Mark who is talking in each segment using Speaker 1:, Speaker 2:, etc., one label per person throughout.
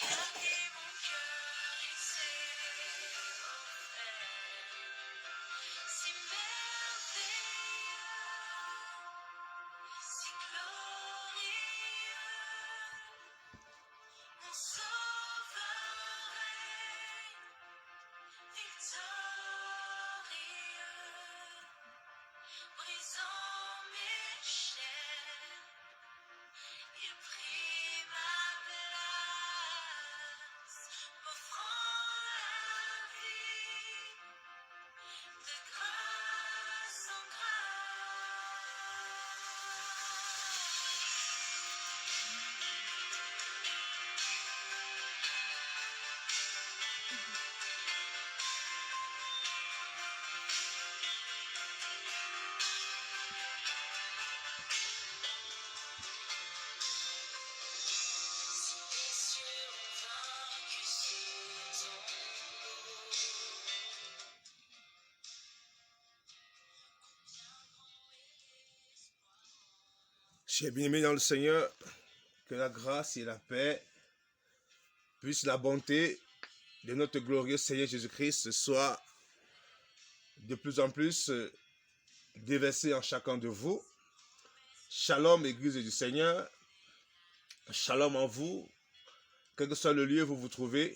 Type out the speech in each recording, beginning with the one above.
Speaker 1: Gardez mon cœur et ses offert, si merveilleux, si glorieux, mon sauveur règne, victorieux, brisant mes chaînes, il prit ma place, m'offrant la vie, de grâce en Si les cieux ont vaincu sous ton nom, chers bien-aimés dans le Seigneur, que la grâce et la paix, puisse la bonté de notre glorieux Seigneur Jésus-Christ soit de plus en plus déversée en chacun de vous. Shalom, Église du Seigneur. Shalom en vous, quel que soit le lieu où vous vous trouvez.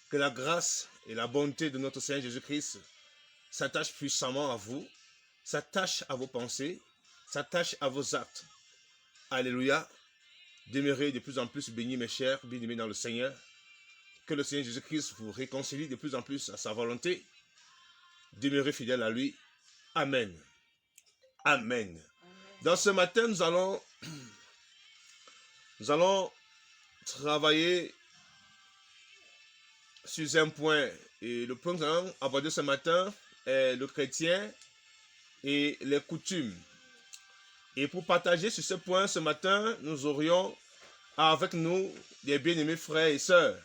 Speaker 1: Que la grâce et la bonté de notre Seigneur Jésus-Christ s'attachent puissamment à vous, s'attachent à vos pensées, s'attachent à vos actes. Alléluia. Demeurez de plus en plus bénis, mes chers, bien-aimés dans le Seigneur. Que le Seigneur Jésus-Christ vous réconcilie de plus en plus à sa volonté. Demeurez fidèles à lui. Amen. Amen. Dans ce matin, nous allons travailler sur un point. Et le point que nous allons aborder ce matin est le chrétien et les coutumes. Et pour partager sur ce point ce matin, nous aurions avec nous des bien-aimés frères et sœurs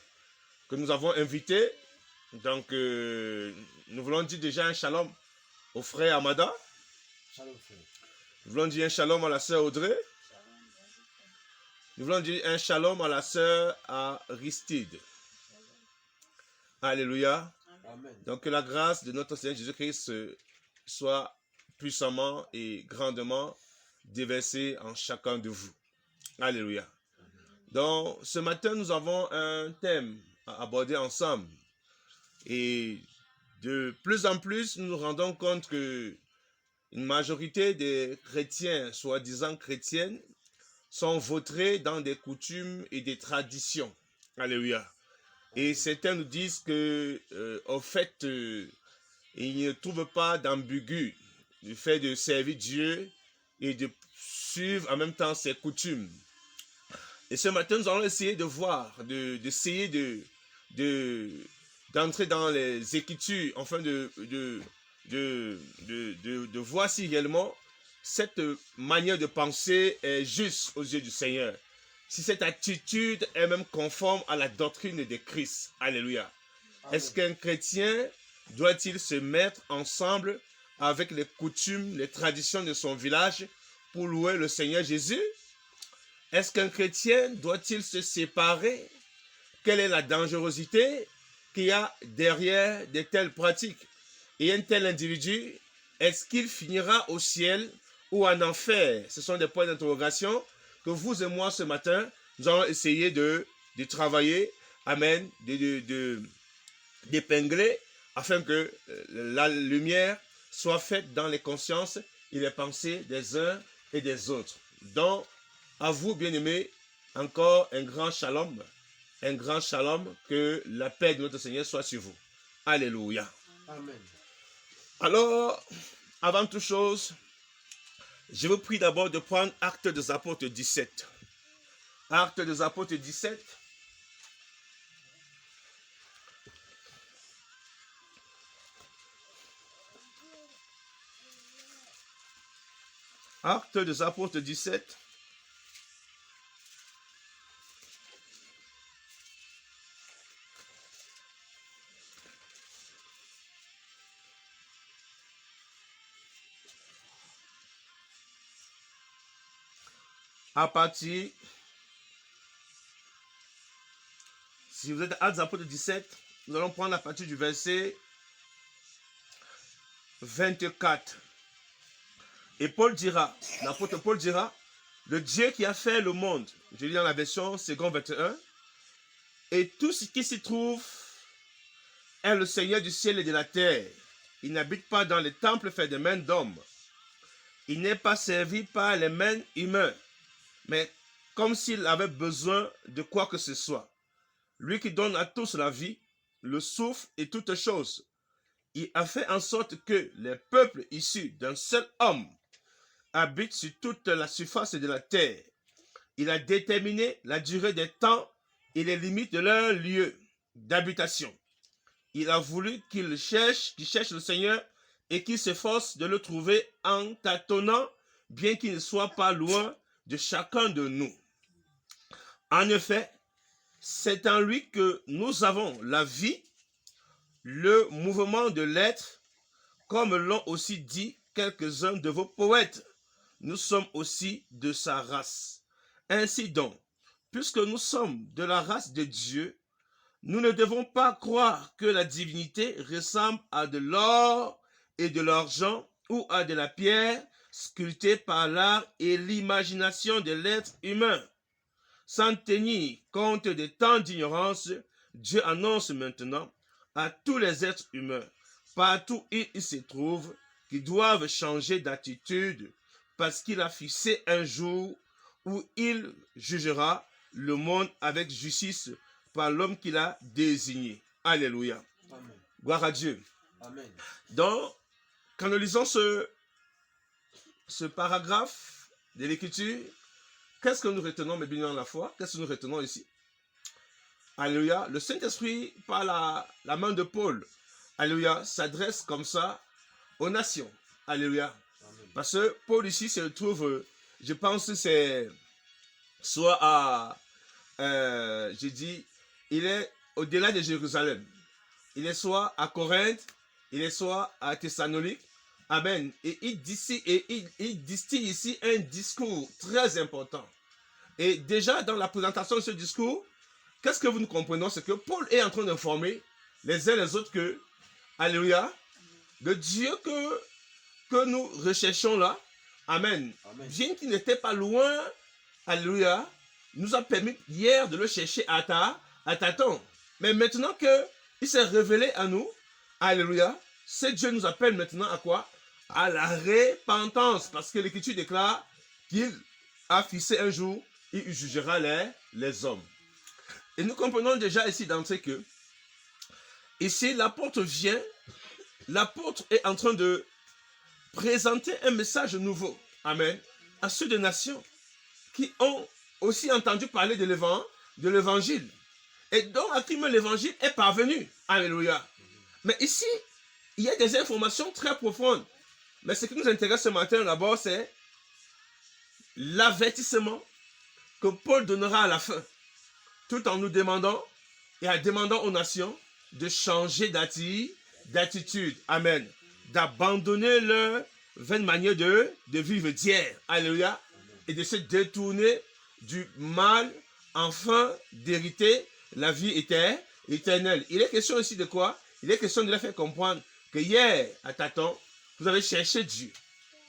Speaker 1: que nous avons invités. Donc, nous voulons dire déjà un shalom au frère Amada.
Speaker 2: Shalom, frère.
Speaker 1: Nous voulons dire un shalom à la sœur Audrey. Nous voulons dire un shalom à la sœur Aristide. Alléluia.
Speaker 2: Amen.
Speaker 1: Donc, que la grâce de notre Seigneur Jésus-Christ soit puissamment et grandement déversée en chacun de vous. Alléluia. Donc, ce matin, nous avons un thème à aborder ensemble. Et de plus en plus, nous nous rendons compte que une majorité des chrétiens, soi-disant chrétiennes, sont vautrés dans des coutumes et des traditions. Alléluia. Et certains nous disent que, au fait, ils ne trouvent pas d'ambigu du fait de servir Dieu et de suivre en même temps ses coutumes. Et ce matin, nous allons essayer de voir, d'essayer d'entrer dans les Écritures, afin de voir si réellement cette manière de penser est juste aux yeux du Seigneur. Si cette attitude est même conforme à la doctrine de Christ. Alléluia. Est-ce qu'un chrétien doit-il se mettre ensemble avec les coutumes, les traditions de son village pour louer le Seigneur Jésus? Est-ce qu'un chrétien doit-il se séparer? Quelle est la dangerosité qu'il y a derrière de telles pratiques? Et un tel individu, est-ce qu'il finira au ciel ou en enfer? Ce sont des points d'interrogation que vous et moi ce matin, nous allons essayer de travailler, amen, d'épingler, afin que la lumière soit faite dans les consciences et les pensées des uns et des autres. Donc, à vous, bien-aimés, encore un grand shalom, que la paix de notre Seigneur soit sur vous. Alléluia.
Speaker 2: Amen.
Speaker 1: Alors, avant toute chose, je vous prie d'abord de prendre Actes des Apôtres 17. Actes des Apôtres 17. Actes des Apôtres 17. À partir Si vous êtes Actes des Apôtres 17, nous allons prendre à partir du verset 24. Et Paul dira, l'apôtre Paul dira, le Dieu qui a fait le monde, je lis dans la version seconde 21, et tout ce qui s'y trouve est le Seigneur du ciel et de la terre. Il n'habite pas dans les temples faits de mains d'hommes. Il n'est pas servi par les mains humaines, mais comme s'il avait besoin de quoi que ce soit. Lui qui donne à tous la vie, le souffle et toutes choses. Il a fait en sorte que les peuples issus d'un seul homme habitent sur toute la surface de la terre. Il a déterminé la durée des temps et les limites de leur lieu d'habitation. Il a voulu qu'ils cherchent le Seigneur et qu'ils s'efforcent de le trouver en tâtonnant, bien qu'il ne soit pas loin de chacun de nous. En effet, c'est en lui que nous avons la vie, le mouvement de l'être, comme l'ont aussi dit quelques-uns de vos poètes. Nous sommes aussi de sa race. Ainsi donc, puisque nous sommes de la race de Dieu, nous ne devons pas croire que la divinité ressemble à de l'or et de l'argent ou à de la pierre sculptée par l'art et l'imagination de l'être humain. Sans tenir compte des temps d'ignorance, Dieu annonce maintenant à tous les êtres humains, partout où ils se trouvent, qu'ils doivent changer d'attitude parce qu'il a fixé un jour où il jugera le monde avec justice par l'homme qu'il a désigné. Alléluia.
Speaker 2: Amen.
Speaker 1: Gloire à Dieu.
Speaker 2: Amen.
Speaker 1: Donc, quand nous lisons ce paragraphe de l'Écriture, qu'est-ce que nous retenons, mes bien dans la foi? Qu'est-ce que nous retenons ici? Alléluia. Le Saint-Esprit, par la main de Paul, alléluia, s'adresse comme ça aux nations. Alléluia.
Speaker 2: Amen.
Speaker 1: Parce que Paul ici se trouve, je pense que c'est soit à, je dis, il est au-delà de Jérusalem. Il est soit à Corinthe, il est soit à Thessalonique. Amen. Et il distille ici un discours très important. Et déjà dans la présentation de ce discours, qu'est-ce que nous comprenons? C'est que Paul est en train d'informer les uns les autres que, alléluia, le Dieu que nous recherchons là, amen,
Speaker 2: Amen.
Speaker 1: bien qu'il n'était pas loin, alléluia, nous a permis hier de le chercher à tâtons. Mais maintenant qu'il s'est révélé à nous, alléluia, ce Dieu nous appelle maintenant à quoi? À la repentance. Parce que l'Écriture déclare qu'il a fixé un jour, il jugera les hommes. Et nous comprenons déjà ici d'entrée que, ici l'apôtre vient, l'apôtre est en train de présenter un message nouveau, amen, à ceux des nations qui ont aussi entendu parler de l'évangile. Et donc à qui même l'évangile est parvenu. Alléluia. Mais ici, il y a des informations très profondes. Mais ce qui nous intéresse ce matin d'abord, c'est l'avertissement que Paul donnera à la fin, tout en nous demandant et en demandant aux nations de changer d'attitude. Amen. D'abandonner leur vaine manière de vivre d'hier. Alléluia. Et de se détourner du mal, afin d'hériter la vie éternelle. Il est question ici de quoi? Il est question de leur faire comprendre que hier, à tâtons, vous avez cherché Dieu.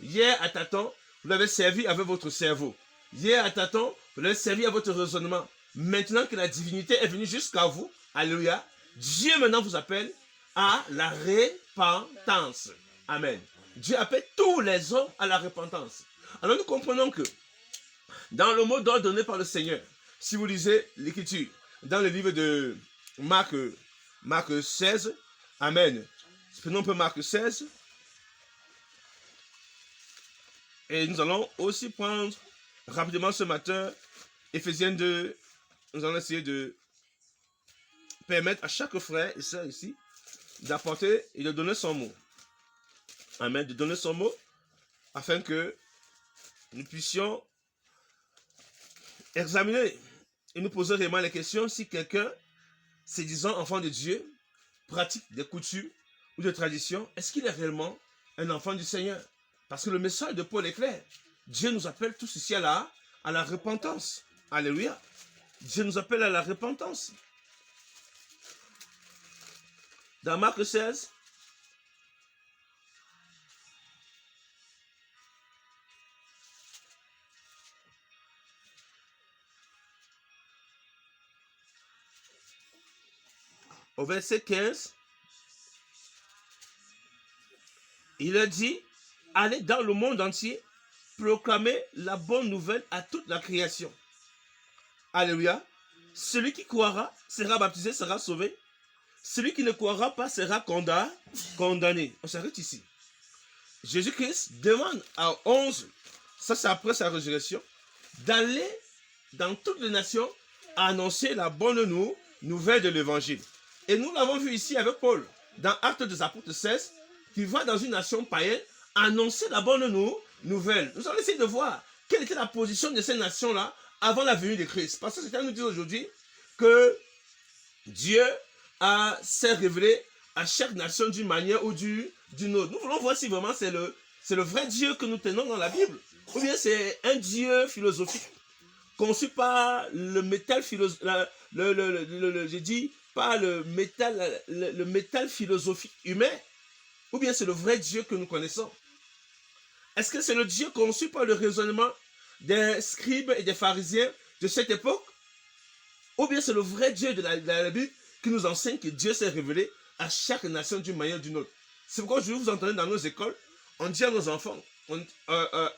Speaker 1: Hier, à tâtons, vous l'avez servi avec votre cerveau. Hier, à tâtons, vous l'avez servi à votre raisonnement. Maintenant que la divinité est venue jusqu'à vous, alléluia, Dieu maintenant vous appelle à la repentance. Amen. Dieu appelle tous les hommes à la repentance. Alors nous comprenons que dans le mot d'ordre donné par le Seigneur, si vous lisez l'Écriture, dans le livre de Marc 16, amen. Prenons un peu Marc 16. Et nous allons aussi prendre rapidement ce matin Éphésiens 2. Nous allons essayer de permettre à chaque frère et sœur ici d'apporter et de donner son mot. Amen. De donner son mot afin que nous puissions examiner et nous poser réellement les questions si quelqu'un, se disant enfant de Dieu, pratique des coutumes ou des traditions, est-ce qu'il est réellement un enfant du Seigneur? Parce que le message de Paul est clair. Dieu nous appelle tous ici à la repentance. Alléluia. Dieu nous appelle à la repentance. Dans Marc 16, au verset 15, il a dit, allez dans le monde entier, proclamer la bonne nouvelle à toute la création. Alléluia. Celui qui croira sera baptisé, sera sauvé. Celui qui ne croira pas sera condamné. On s'arrête ici. Jésus-Christ demande à 11, ça c'est après sa résurrection, d'aller dans toutes les nations annoncer la bonne nouvelle de l'évangile. Et nous l'avons vu ici avec Paul, dans Actes des Apôtres 16, qui va dans une nation païenne annoncer la bonne nouvelle. Nous allons essayer de voir quelle était la position de ces nations-là avant la venue de Christ. Parce que c'est à nous dire aujourd'hui que Dieu s'est révélé à chaque nation d'une manière ou d'une autre. Nous voulons voir si vraiment c'est le vrai Dieu que nous tenons dans la Bible. Ou bien c'est un Dieu philosophique conçu par le métal philosophique. J'ai dit pas le métal philosophique humain. Ou bien c'est le vrai Dieu que nous connaissons. Est-ce que c'est le Dieu conçu par le raisonnement des scribes et des pharisiens de cette époque? Ou bien c'est le vrai Dieu de la Bible qui nous enseigne que Dieu s'est révélé à chaque nation d'une manière ou d'une autre? C'est pourquoi je vous entendez dans nos écoles, on dit à nos enfants, dans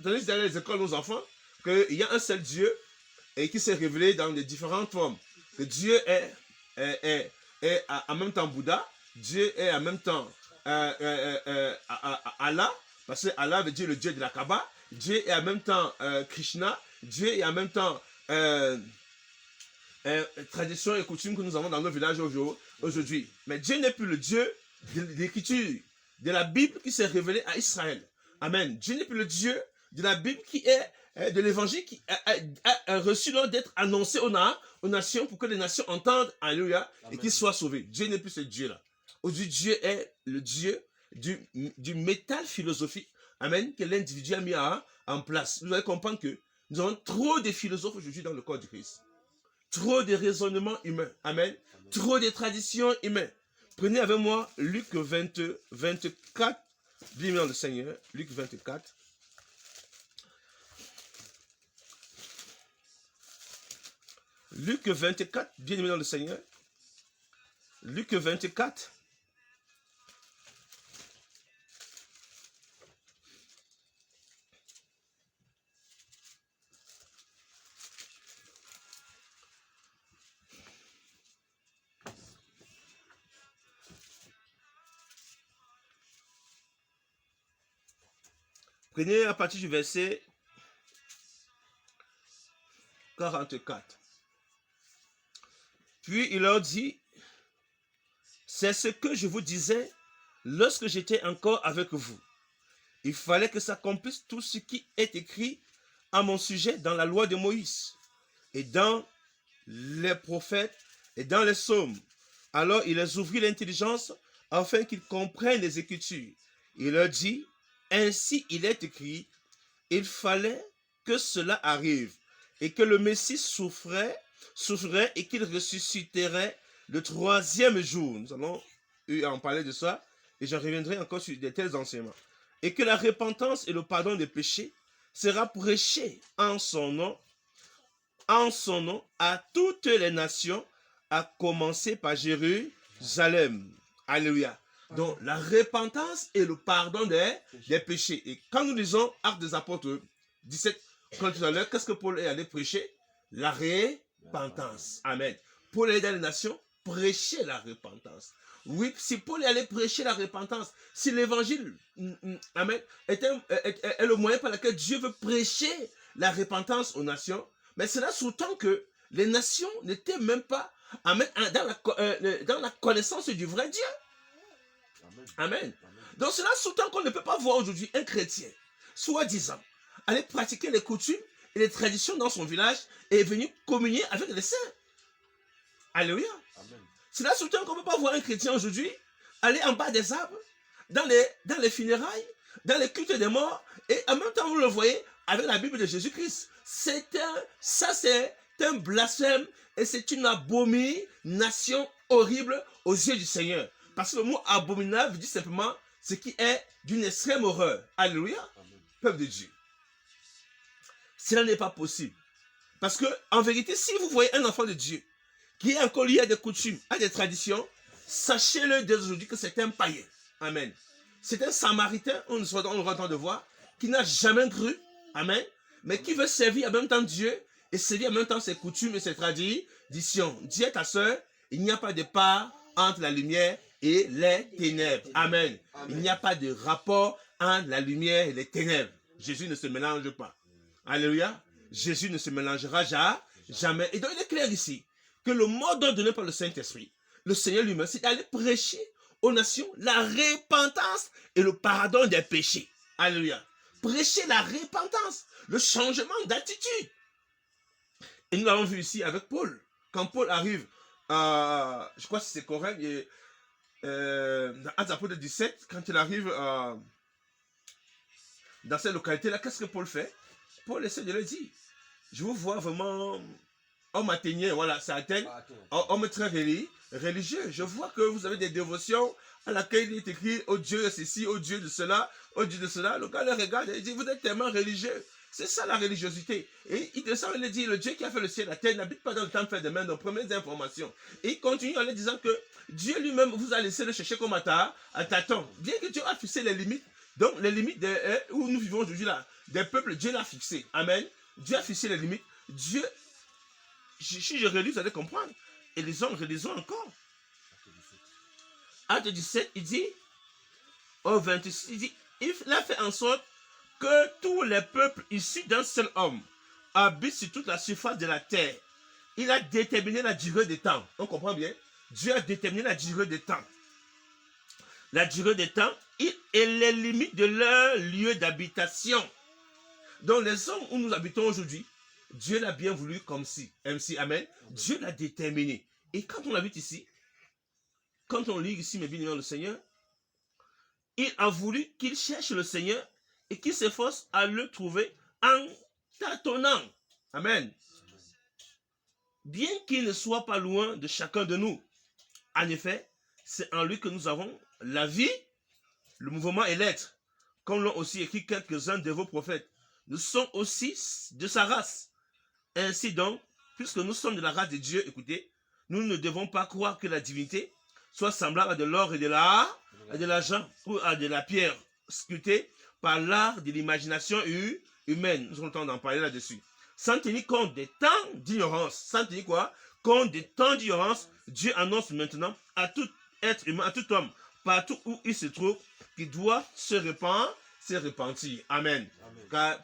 Speaker 1: les écoles, nos enfants, qu'il y a un seul Dieu et qui s'est révélé dans les différentes formes. Que Dieu est en même temps Bouddha, Dieu est en même temps Allah, parce que Allah veut dire le Dieu de la Kaaba, Dieu est en même temps Krishna, Dieu est en même temps tradition et coutume que nous avons dans nos villages aujourd'hui. Mais Dieu n'est plus le Dieu de l'écriture, de la Bible qui s'est révélé à Israël. Amen. Dieu n'est plus le Dieu de la Bible qui est de l'évangile qui a reçu l'ordre d'être annoncé aux nations pour que les nations entendent, alléluia, et qu'ils soient sauvés. Dieu n'est plus ce Dieu-là. Aujourd'hui, Dieu est le Dieu du métal philosophique, amen, que l'individu a mis en place. Vous allez comprendre que nous avons trop de philosophes aujourd'hui dans le corps du Christ. Trop de raisonnements humains, amen. Trop de traditions humaines. Prenez avec moi Luc 24, bien le Seigneur, Luc 24. Luc 24, bien aimé dans le Seigneur. Luc 24. Prenez à partir du verset 44. Puis il leur dit, c'est ce que je vous disais lorsque j'étais encore avec vous. Il fallait que s'accomplisse tout ce qui est écrit à mon sujet dans la loi de Moïse et dans les prophètes et dans les psaumes. Alors il les ouvrit l'intelligence afin qu'ils comprennent les Écritures. Il leur dit, ainsi il est écrit, il fallait que cela arrive et que le Messie souffrait et qu'il ressusciterait le troisième jour. Nous allons en parler de ça et je reviendrai encore sur de tels enseignements. Et que la repentance et le pardon des péchés sera prêché en son nom à toutes les nations, à commencer par Jérusalem. Alléluia. Donc, la repentance et le pardon des péchés. Et quand nous lisons Actes des Apôtres 17, quand tout à l'heure, qu'est-ce que Paul est allé prêcher? La repentance. Amen. Paul est dans les nations, prêcher la repentance. Oui, si Paul est allé prêcher la repentance, si l'évangile, amen, est le moyen par lequel Dieu veut prêcher la repentance aux nations, mais cela sous-tend que les nations n'étaient même pas dans la connaissance du vrai Dieu. Amen. Donc cela sous-tend qu'on ne peut pas voir aujourd'hui un chrétien, soi-disant, aller pratiquer les coutumes et les traditions dans son village et venir communier avec les saints. Alléluia. Amen. Cela sous-tend qu'on ne peut pas voir un chrétien aujourd'hui aller en bas des arbres, dans les funérailles, dans les cultes des morts, et en même temps vous le voyez avec la Bible de Jésus-Christ. C'est un blasphème et c'est une abomination horrible aux yeux du Seigneur. Parce que le mot abominable dit simplement ce qui est d'une extrême horreur. Alléluia. Peuple de Dieu. Cela n'est pas possible. Parce que, en vérité, si vous voyez un enfant de Dieu qui est encore lié à des coutumes, à des traditions, sachez-le dès aujourd'hui que c'est un païen. Amen. C'est un samaritain, on aura le temps de voir, qui n'a jamais cru. Amen. Mais qui veut servir en même temps Dieu et servir en même temps ses coutumes et ses traditions. Dis à ta soeur, il n'y a pas de part entre la lumière et les ténèbres. Amen. Il n'y a pas de rapport entre la lumière et les ténèbres. Jésus ne se mélange pas. Alléluia. Jésus ne se mélangera jamais. Et donc il est clair ici que le mot donné par le Saint-Esprit, le Seigneur lui-même, c'est d'aller prêcher aux nations la repentance et le pardon des péchés. Alléluia. Prêcher la repentance, le changement d'attitude. Et nous l'avons vu ici avec Paul. Quand Paul arrive, je crois que c'est correct, dans Actes apôtres 17, quand il arrive dans cette localité-là, qu'est-ce que Paul fait? Paul essaie de le dire. Je vous vois vraiment homme athénien, voilà, c'est Athènes, homme très religieux. Je vois que vous avez des dévotions à laquelle il est écrit « Oh Dieu de ceci, oh Dieu de cela, oh Dieu de cela ». Le gars le regarde et il dit « Vous êtes tellement religieux ». C'est ça la religiosité. Et il descend et il dit « Le Dieu qui a fait le ciel et la terre n'habite pas dans le temple fait de main ». Donc, premières informations. Et il continue en lui disant que Dieu lui-même vous a laissé le chercher comme à tâtons. Bien que Dieu a fixé les limites, donc les limites où nous vivons aujourd'hui là, des peuples, Dieu l'a fixé. Amen. Dieu a fixé les limites. Dieu, si je relis, vous allez comprendre. Et relisons encore. Acte 17, il dit, au 26, il dit, il a fait en sorte que tous les peuples issus d'un seul homme habitent sur toute la surface de la terre. Il a déterminé la durée des temps. On comprend bien? Dieu a déterminé la durée des temps. La durée des temps et les limites de leur lieu d'habitation. Donc les zones où nous habitons aujourd'hui, Dieu l'a bien voulu comme si. Amen. Dieu l'a déterminé. Et quand on habite ici, quand on lit ici, mes bien-aimés, le Seigneur, il a voulu qu'il cherche le Seigneur et qu'il s'efforce à le trouver en tâtonnant. Amen. Bien qu'il ne soit pas loin de chacun de nous. En effet, c'est en lui que nous avons la vie, le mouvement et l'être. Comme l'ont aussi écrit quelques-uns de vos prophètes. Nous sommes aussi de sa race. Ainsi donc, puisque nous sommes de la race de Dieu, écoutez, nous ne devons pas croire que la divinité soit semblable à de l'or et de l'argent ou à de la pierre sculptée par l'art de l'imagination humaine. Nous avons le temps d'en parler là-dessus. Sans tenir compte des temps d'ignorance. Sans tenir quoi? Compte des temps d'ignorance, Dieu annonce maintenant à tout être humain, à tout homme, partout où il se trouve, qu'il doit se repentir. Amen.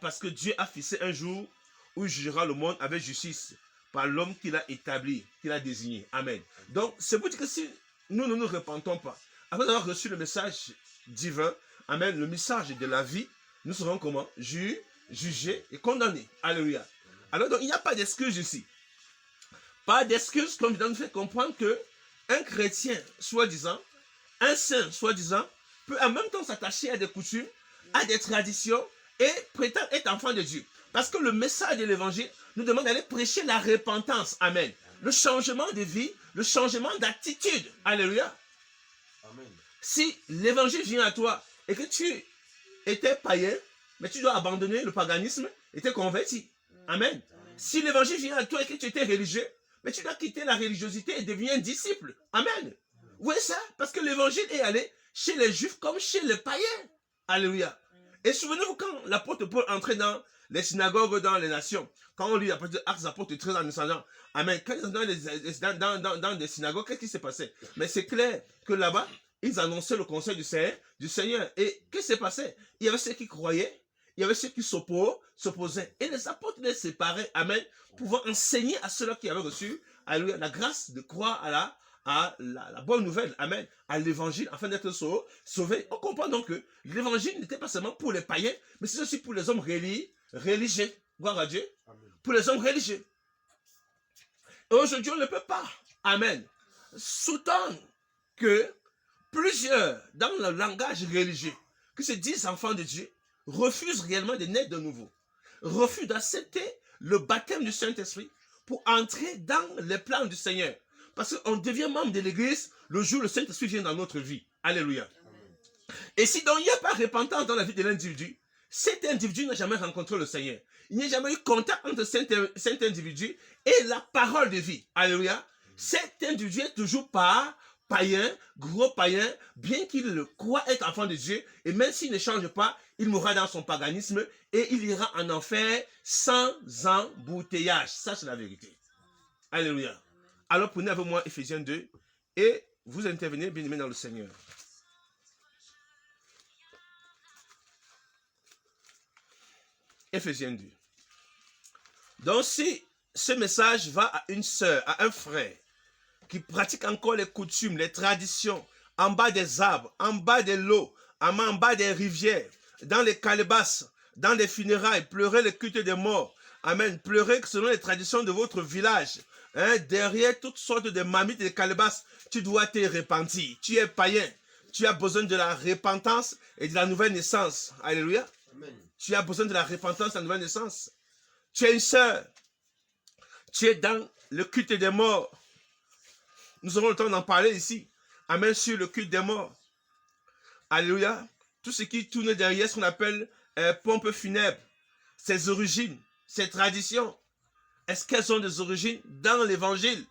Speaker 1: Parce que Dieu a fixé un jour où il jugera le monde avec justice par l'homme qu'il a établi, qu'il a désigné. Amen. Donc, c'est pour dire que si nous ne nous repentons pas, après avoir reçu le message divin, amen, le message de la vie, nous serons comment? Jugés et condamnés. Alléluia. Alors, donc, il n'y a pas d'excuse ici. Pas d'excuse, comme il nous fait comprendre que un chrétien, soi-disant, un saint, soi-disant, peut en même temps s'attacher à des coutumes, à des traditions et prétendre être enfant de Dieu. Parce que le message de l'évangile nous demande d'aller prêcher la repentance. Amen. Le changement de vie, le changement d'attitude. Alléluia. Amen. Si l'évangile vient à toi et que tu étais païen, mais tu dois abandonner le paganisme et te convertir. Amen. Si l'évangile vient à toi et que tu étais religieux, mais tu dois quitter la religiosité et devenir un disciple. Amen. Vous voyez ça? Parce que l'évangile est allé chez les juifs comme chez les païens. Alléluia. Et souvenez-vous quand l'apôtre Paul entrait dans les synagogues dans les nations, quand on lit Actes des apôtres 13 en descendant, amen, quand ils entraient dans des synagogues, qu'est-ce qui s'est passé? Mais c'est clair que là-bas, ils annonçaient le conseil du Seigneur. Et qu'est-ce qui s'est passé? Il y avait ceux qui croyaient, il y avait ceux qui s'opposaient. Et les apôtres les séparaient, amen, pouvant enseigner à ceux-là qui avaient reçu, alléluia, la grâce de croire à la bonne nouvelle, amen, à l'évangile, afin d'être sauvés. On comprend donc que l'évangile n'était pas seulement pour les païens, mais c'est aussi pour les hommes religieux. Gloire à Dieu. Amen. Pour les hommes religieux. Et aujourd'hui, on ne peut pas, amen, sous-tendre que plusieurs, dans le langage religieux, que se disent enfants de Dieu, refusent réellement de naître de nouveau, refusent d'accepter le baptême du Saint-Esprit pour entrer dans les plans du Seigneur, Parce qu'on devient membre de l'église le jour où le Saint-Esprit vient dans notre vie. Alléluia. Et si donc il n'y a pas repentance dans la vie de l'individu, cet individu n'a jamais rencontré le Seigneur. Il n'y a jamais eu contact entre cet individu et la parole de vie. Alléluia. Cet individu est toujours pas païen, gros païen, bien qu'il le croit être enfant de Dieu, et même s'il ne change pas, il mourra dans son paganisme et il ira en enfer sans embouteillage. Ça, c'est la vérité. Alléluia. Alors prenez avec moi Ephésiens 2 et vous intervenez bien aimé dans le Seigneur. Ephésiens 2. Donc si ce message va à une sœur, à un frère, qui pratique encore les coutumes, les traditions, en bas des arbres, en bas de l'eau, en bas des rivières, dans les calebasses, dans les funérailles, pleurer le culte des morts. Amen. Pleurer selon les traditions de votre village. Hein, derrière toutes sortes de mamites et de calebasses, tu dois te repentir. Tu es païen. Tu as besoin de la repentance et de la nouvelle naissance. Alléluia. Amen. Tu as besoin de la repentance et de la nouvelle naissance. Tu es une sœur. Tu es dans le culte des morts. Nous aurons le temps d'en parler ici. Amen, sur le culte des morts. Alléluia. Tout ce qui tourne derrière ce qu'on appelle pompe funèbre. Ses origines, ses traditions. Est-ce qu'elles ont des origines dans l'évangile?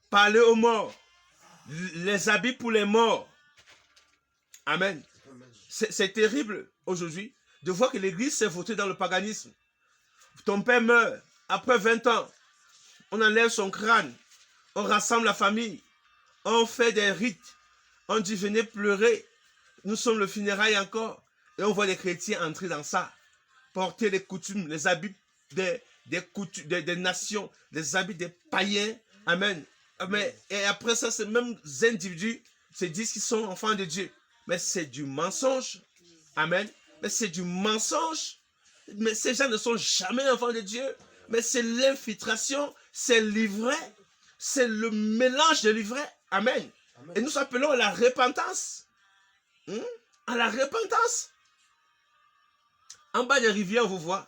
Speaker 1: Parler aux morts. Les habits pour les morts. Amen. C'est terrible aujourd'hui de voir que l'église s'est vautrée dans le paganisme. Ton père meurt après 20 ans. On enlève son crâne. On rassemble la famille. On fait des rites. On dit venez pleurer. Nous sommes le funérail encore. Et on voit les chrétiens entrer dans ça. Porter les coutumes, les habits des nations, les habits des païens. Amen. Amen. Et après ça, ces mêmes individus se disent qu'ils sont enfants de Dieu. Mais c'est du mensonge. Amen. Mais c'est du mensonge. Mais ces gens ne sont jamais enfants de Dieu. Mais c'est l'infiltration, c'est l'ivraie. C'est le mélange de l'ivraie. Amen. Amen. Et nous appelons à la repentance. À la repentance. En bas des rivières, vous voyez.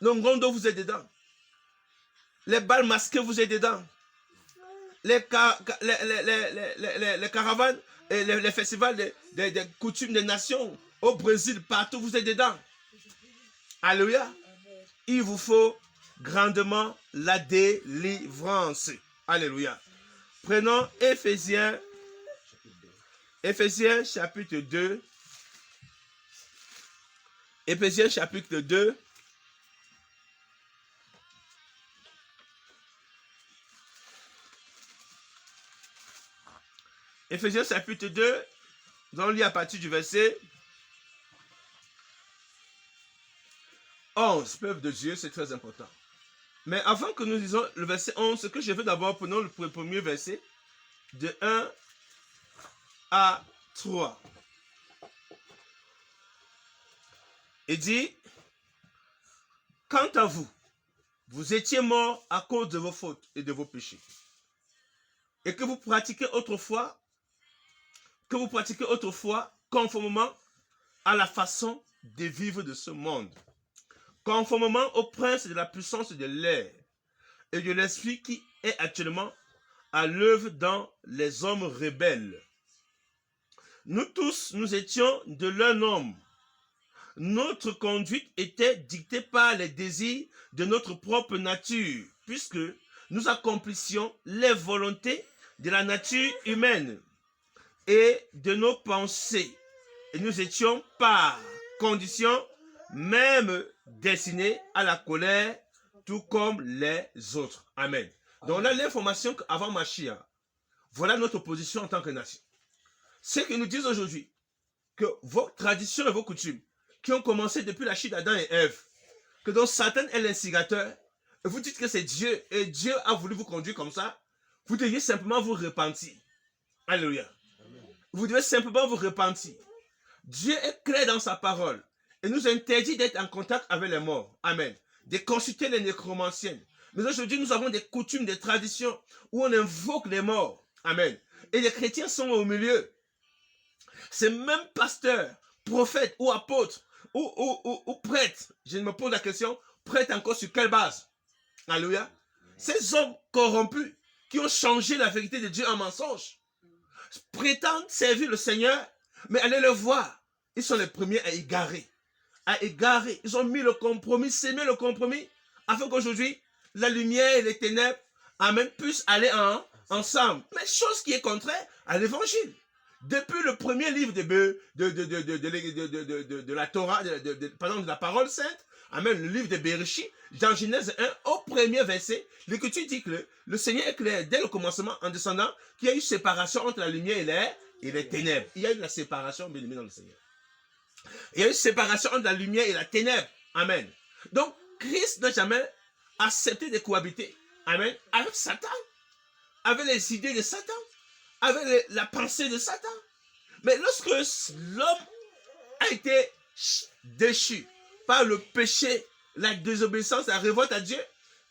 Speaker 1: Le Ngondo, vous êtes dedans. Les balles masquées, vous êtes dedans. Les caravanes, et les festivals des coutumes des nations au Brésil, partout, vous êtes dedans. Alléluia. Il vous faut grandement la délivrance. Alléluia. Prenons Ephésiens chapitre 2. Ephésiens chapitre 2. Ephésiens chapitre 2. Nous allons lire à partir du verset 11. Peuple de Dieu, c'est très important. Mais avant que nous lisions le verset 11, ce que je veux d'abord, prenons le premier verset, de 1 à 3. Il dit, quant à vous, vous étiez morts à cause de vos fautes et de vos péchés, et que vous pratiquiez autrefois conformément à la façon de vivre de ce monde, conformément au prince de la puissance de l'air et de l'esprit qui est actuellement à l'œuvre dans les hommes rebelles. Nous tous, nous étions de l'un homme. Notre conduite était dictée par les désirs de notre propre nature, puisque nous accomplissions les volontés de la nature humaine et de nos pensées. Et nous étions par condition même destinés à la colère, tout comme les autres. Amen. Donc là, l'information qu'avant Mashiach, voilà notre position en tant que nation. Ce que nous disent aujourd'hui, que vos traditions et vos coutumes, qui ont commencé depuis la chute d'Adam et Ève, que donc Satan est l'instigateur, et vous dites que c'est Dieu, et Dieu a voulu vous conduire comme ça, vous devez simplement vous repentir. Alléluia. Vous devez simplement vous repentir. Dieu est clair dans sa parole, et nous interdit d'être en contact avec les morts. Amen. De consulter les nécromanciens. Mais aujourd'hui, nous avons des coutumes, des traditions, où on invoque les morts. Amen. Et les chrétiens sont au milieu. Ces mêmes pasteurs, prophètes ou apôtres, ou prêtres, je me pose la question, prêtres encore sur quelle base? Alléluia. Ces hommes corrompus qui ont changé la vérité de Dieu en mensonge, prétendent servir le Seigneur, mais allez le voir. Ils sont les premiers à égarer. Ils ont mis le compromis, s'aimer le compromis, afin qu'aujourd'hui, la lumière et les ténèbres, amen, puissent aller ensemble. Mais chose qui est contraire à l'évangile. Depuis le premier livre de la Torah, pardon, de la parole sainte, amen, le livre de Bereshit, dans Genèse 1, au premier verset, l'Écriture dit que le Seigneur est clair dès le commencement, en descendant, qu'il y a eu séparation entre la lumière et les ténèbres. Il y a eu la séparation, bien aimé dans le Seigneur. Il y a eu séparation entre la lumière et la ténèbre. Amen. Donc, Christ n'a jamais accepté de cohabiter. Amen. Avec Satan. Avec les idées de Satan. Avec la pensée de Satan. Mais lorsque l'homme a été déchu par le péché, la désobéissance, la révolte à Dieu,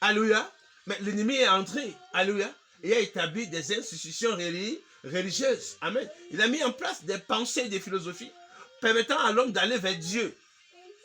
Speaker 1: alléluia, mais l'ennemi est entré, alléluia, et a établi des institutions religieuses. Amen. Il a mis en place des pensées et des philosophies permettant à l'homme d'aller vers Dieu.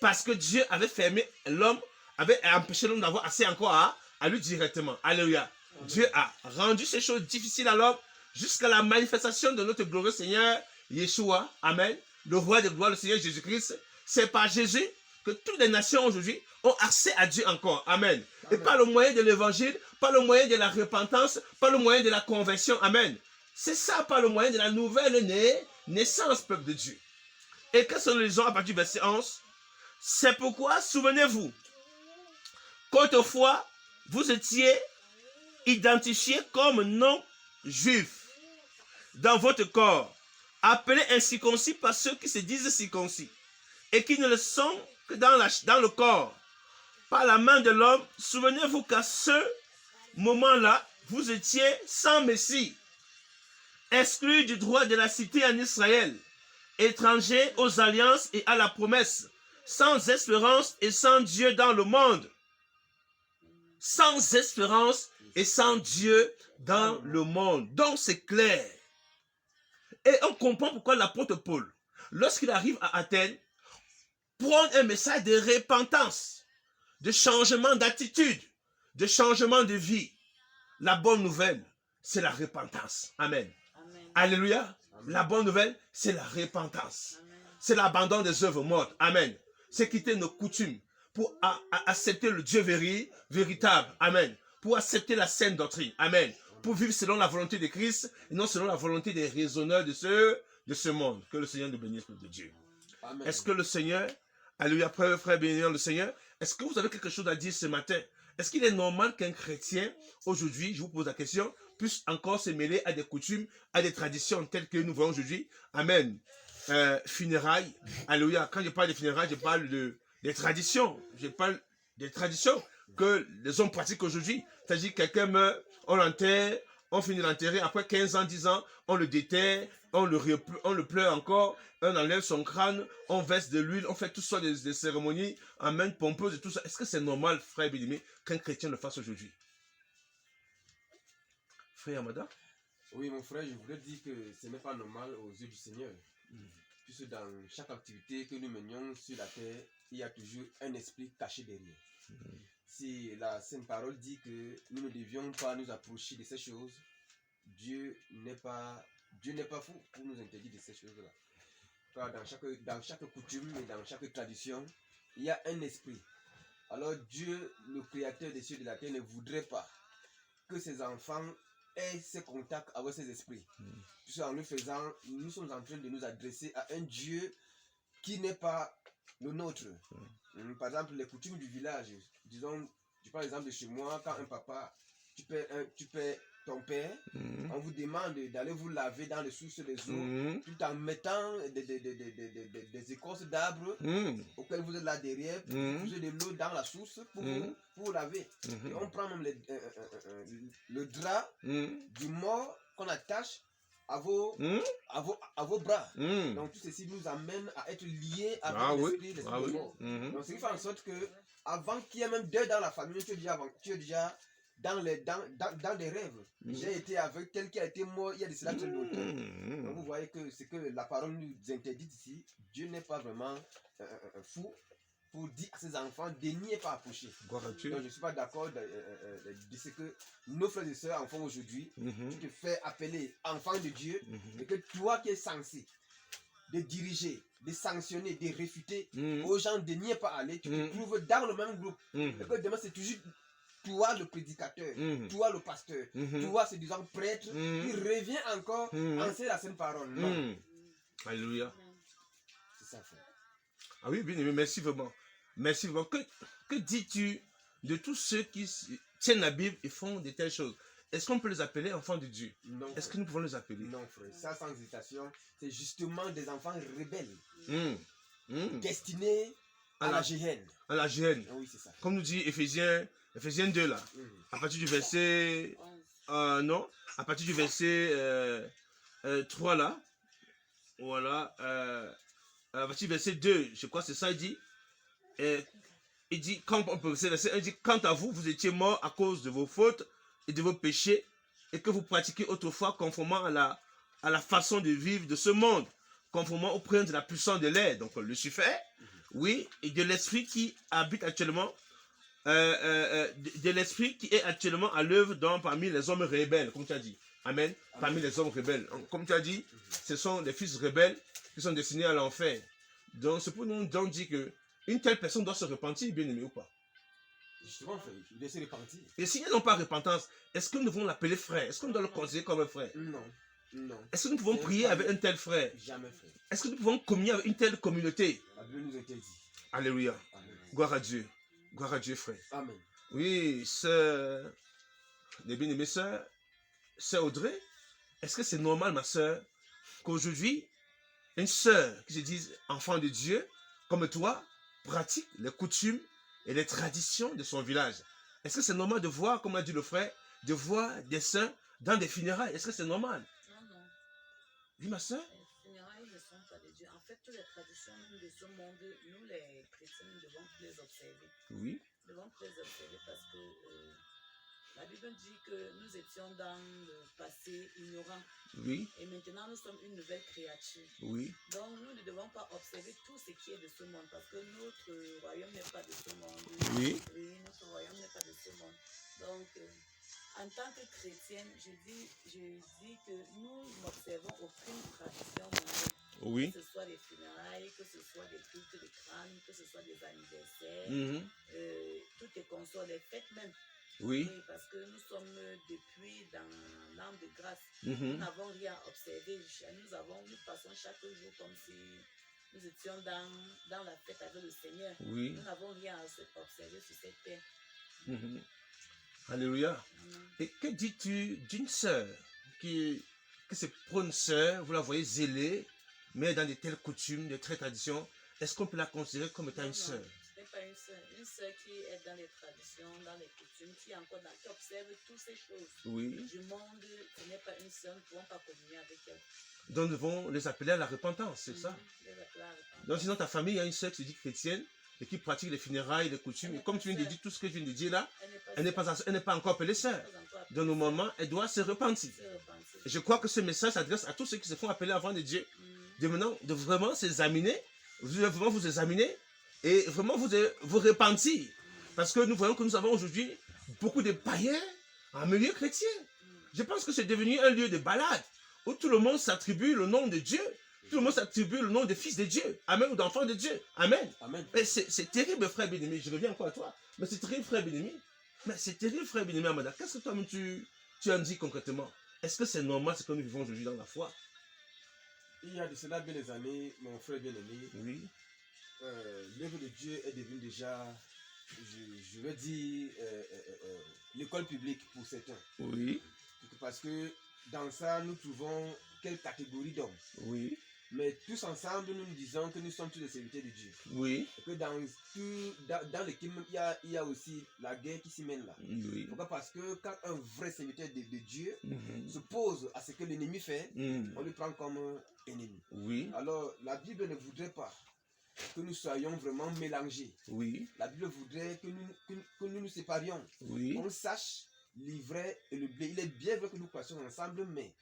Speaker 1: Parce que Dieu avait fermé l'homme, avait empêché l'homme d'avoir accès encore à lui directement. Alléluia. Dieu a rendu ces choses difficiles à l'homme jusqu'à la manifestation de notre glorieux Seigneur Yeshua. Amen. Le roi de gloire, le Seigneur Jésus-Christ. C'est par Jésus que toutes les nations aujourd'hui ont accès à Dieu encore. Amen. Et par le moyen de l'évangile, par le moyen de la repentance, par le moyen de la conversion. Amen. C'est ça, par le moyen de la nouvelle naissance, peuple de Dieu. Et qu'est-ce que nous lisons à partir du verset 11? C'est pourquoi, souvenez-vous, qu'autrefois, vous étiez identifiés comme non-juifs dans votre corps, appelés incirconcis par ceux qui se disent circoncis, et qui ne le sont que dans le corps, par la main de l'homme. Souvenez-vous qu'à ce moment-là, vous étiez sans Messie, exclus du droit de la cité en Israël, étrangers aux alliances et à la promesse, sans espérance et sans Dieu dans le monde. Sans espérance et sans Dieu dans le monde. Donc c'est clair. Et on comprend pourquoi l'apôtre Paul, lorsqu'il arrive à Athènes, prend un message de repentance, de changement d'attitude, de changement de vie. La bonne nouvelle, c'est la repentance. Amen. Amen. Alléluia. Amen. La bonne nouvelle, c'est la repentance. C'est l'abandon des œuvres mortes. Amen. C'est quitter nos coutumes pour accepter le Dieu véritable. Amen. Pour accepter la saine doctrine. Amen. Pour vivre selon la volonté de Christ et non selon la volonté des raisonneurs de ce monde. Que le Seigneur nous bénisse, de Dieu. Est-ce que le Seigneur, alléluia, frère bénir le Seigneur, est-ce que vous avez quelque chose à dire ce matin? Est-ce qu'il est normal qu'un chrétien, aujourd'hui, je vous pose la question, puisse encore se mêler à des coutumes, à des traditions telles que nous voyons aujourd'hui? Amen. Funérailles, alléluia. Quand je parle de funérailles, je parle des traditions. Je parle des traditions que les hommes pratiquent aujourd'hui. C'est-à-dire que quelqu'un meurt, on l'enterre, on finit l'enterrer, après 15 ans, 10 ans, on le déterre, on le pleure encore, on enlève son crâne, on verse de l'huile, on fait toutes sortes de cérémonies, amène pompeuses et tout ça. Est-ce que c'est normal, frère bien-aimé, qu'un chrétien le fasse aujourd'hui? Frère Amada?
Speaker 2: Oui, mon frère, je voulais dire que ce n'est pas normal aux yeux du Seigneur. Puisque dans chaque activité que nous menions sur la terre, il y a toujours un esprit caché derrière. Si la Sainte Parole dit que nous ne devions pas nous approcher de ces choses, Dieu n'est pas fou pour nous interdire de ces choses-là. Car dans chaque coutume et dans chaque tradition, il y a un esprit. Alors Dieu, le créateur des cieux et de la terre, ne voudrait pas que ses enfants aient ce contact avec ces esprits. Puisqu'en le faisant, nous sommes en train de nous adresser à un Dieu qui n'est pas le nôtre. Par exemple, les coutumes du village. Disons, je prends l'exemple de chez moi, quand un papa, tu paies ton père, on vous demande d'aller vous laver dans les sources des eaux, tout en mettant des écorces d'arbres auxquelles vous êtes là derrière, pour poser de l'eau dans la source pour vous laver. Et on prend même le drap du mort qu'on attache à vos bras. Donc tout ceci nous amène à être liés avec l'esprit de mort. Donc ce qui fait en sorte que avant qu'il y ait même deuil dans la famille, tu es déjà dans des rêves. J'ai été avec tel qui a été mort il y a de cela très longtemps. Donc vous voyez que ce que la parole nous interdit ici, Dieu n'est pas vraiment fou. pour dire à ses enfants de n'y pas approcher.
Speaker 1: Gloire à Dieu.
Speaker 2: Donc je ne suis pas d'accord de ce que nos frères et sœurs en font aujourd'hui. Tu te fais appeler enfant de Dieu et que toi qui es censé de diriger, de sanctionner, de réfuter aux gens de n'y pas aller, tu te trouves dans le même groupe. Et que demain c'est toujours toi le prédicateur, toi le pasteur, toi c'est disant prêtre, qui revient encore enseigner la sainte parole. Non.
Speaker 1: Alléluia.
Speaker 2: C'est ça, frère.
Speaker 1: Ah oui, bien aimé, merci vraiment. Merci vraiment. Que dis-tu de tous ceux qui tiennent la Bible et font de telles choses? Est-ce qu'on peut les appeler enfants de Dieu?
Speaker 2: Non.
Speaker 1: Est-ce que nous pouvons les appeler?
Speaker 2: Non, frère. Ça, sans hésitation, c'est justement des enfants rebelles, destinés à la géhenne.
Speaker 1: À la géhenne.
Speaker 2: Oui, c'est ça.
Speaker 1: Comme nous dit Éphésiens 2 là. À partir du verset... non. À partir du verset 3 là. Voilà. À partir du verset 2, je crois que c'est ça, il dit. Il dit, verset 1, il dit, quant à vous, vous étiez morts à cause de vos fautes et de vos péchés, et que vous pratiquiez autrefois conformément à la façon de vivre de ce monde, conformément au prince de la puissance de l'air, donc Lucifer, oui, et de l'esprit qui habite actuellement, de l'esprit qui est actuellement à l'œuvre parmi les hommes rebelles, comme tu as dit. Amen. Parmi les hommes rebelles. Comme tu as dit, ce sont les fils rebelles qui sont destinés à l'enfer. Donc, c'est pour nous dire que une telle personne doit se repentir, bien aimé ou pas?
Speaker 2: Justement, frère, il doit se repentir.
Speaker 1: Et s'ils n'ont pas repentance, est-ce que nous devons l'appeler frère? Est-ce qu'on doit le considérer comme un frère?
Speaker 2: Non. Non.
Speaker 1: Est-ce que nous pouvons prier avec un tel frère?
Speaker 2: Jamais, frère.
Speaker 1: Est-ce que nous pouvons communier avec une telle communauté?
Speaker 2: La Bible nous a été dit.
Speaker 1: Alléluia.
Speaker 2: Amen.
Speaker 1: Gloire à Dieu. Gloire à Dieu, frère.
Speaker 2: Amen.
Speaker 1: Oui, sœur, les bien-aimés sœurs, sœur Audrey, est-ce que c'est normal, ma sœur, qu'aujourd'hui, une sœur qui se dise enfant de Dieu, comme toi, pratique les coutumes et les traditions de son village? Est-ce que c'est normal de voir, comme a dit le frère, de voir des saints dans des funérailles? Est-ce que c'est normal?
Speaker 3: Non.
Speaker 1: Oui, ma sœur?
Speaker 3: Les funérailles ne sont pas de Dieu. En fait, toutes les traditions de ce monde, nous les chrétiens, nous devons les observer.
Speaker 1: Oui.
Speaker 3: Nous devons les observer parce que la Bible dit que nous étions dans le passé ignorants.
Speaker 1: Oui.
Speaker 3: Et maintenant, nous sommes une nouvelle créature.
Speaker 1: Oui.
Speaker 3: Donc, nous ne devons pas observer tout ce qui est de ce monde parce que notre royaume n'est pas de ce monde.
Speaker 1: Oui.
Speaker 3: Oui, notre royaume n'est pas de ce monde. Donc, en tant que chrétienne, je dis que nous n'observons aucune tradition mondaine.
Speaker 1: Oui.
Speaker 3: Que ce soit des funérailles, que ce soit des cultes de crâne, que ce soit des anniversaires, tout est consort, les fêtes même.
Speaker 1: Oui.
Speaker 3: Oui, parce que nous sommes depuis dans l'an de grâce. Nous n'avons rien à observer. Nous passons chaque jour comme si nous étions dans la fête avec le Seigneur.
Speaker 1: Oui.
Speaker 3: Nous n'avons rien à observer sur cette terre.
Speaker 1: Alléluia. Et que dis-tu d'une sœur que c'est pour une sœur, vous la voyez zélée, mais dans de telles coutumes, de telles traditions, est-ce qu'on peut la considérer comme étant une sœur?
Speaker 3: Ce n'est pas une sœur. Une sœur qui est dans les traditions, dans les coutumes, qui observe toutes ces choses.
Speaker 1: Oui.
Speaker 3: Du monde, ce n'est pas une sœur, nous ne pouvons pas communier avec elle.
Speaker 1: Donc nous devons les appeler à la repentance, c'est ça?
Speaker 3: Les appeler à la repentance.
Speaker 1: Donc si dans ta famille, il y a une sœur qui se dit chrétienne et qui pratique les funérailles, les coutumes, et comme tu viens de dire tout ce que je viens de dire là, elle n'est pas encore appelée sœur. Dans nos moments, elle doit se repentir. Et je crois que ce message s'adresse à tous ceux qui se font appeler enfants de Dieu. De vraiment s'examiner, vraiment vous examiner et vraiment vous repentir. Parce que nous voyons que nous avons aujourd'hui beaucoup de païens en milieu chrétien. Je pense que c'est devenu un lieu de balade où tout le monde s'attribue le nom de Dieu. Tout le monde s'attribue le nom de fils de Dieu. Amen. Ou d'enfant de Dieu. Amen.
Speaker 2: Amen.
Speaker 1: C'est terrible, frère bien-aimé. Je reviens encore à toi. Mais c'est terrible, frère bien-aimé. Mais c'est terrible, frère bien-aimé Amada. Qu'est-ce que toi-même tu en dis concrètement? Est-ce que c'est normal ce que nous vivons aujourd'hui dans la foi?
Speaker 2: Il y a de cela bien des années, mon frère bien-aimé,
Speaker 1: Oui.
Speaker 2: l'œuvre de Dieu est devenue déjà, je veux dire, l'école publique pour certains.
Speaker 1: Oui.
Speaker 2: Parce que dans ça, nous trouvons quelle catégorie d'hommes.
Speaker 1: Oui.
Speaker 2: Mais tous ensemble, nous nous disons que nous sommes tous des serviteurs de Dieu.
Speaker 1: Oui.
Speaker 2: Et que dans l'équipe, il y a aussi la guerre qui s'y mène là.
Speaker 1: Oui.
Speaker 2: Pourquoi? Parce que quand un vrai serviteur de Dieu se pose à ce que l'ennemi fait, on le prend comme ennemi.
Speaker 1: Oui.
Speaker 2: Alors, la Bible ne voudrait pas que nous soyons vraiment mélangés.
Speaker 1: Oui.
Speaker 2: La Bible voudrait que nous nous séparions.
Speaker 1: Oui.
Speaker 2: On sache l'ivraie et le blé. Il est bien vrai que nous passions ensemble, mais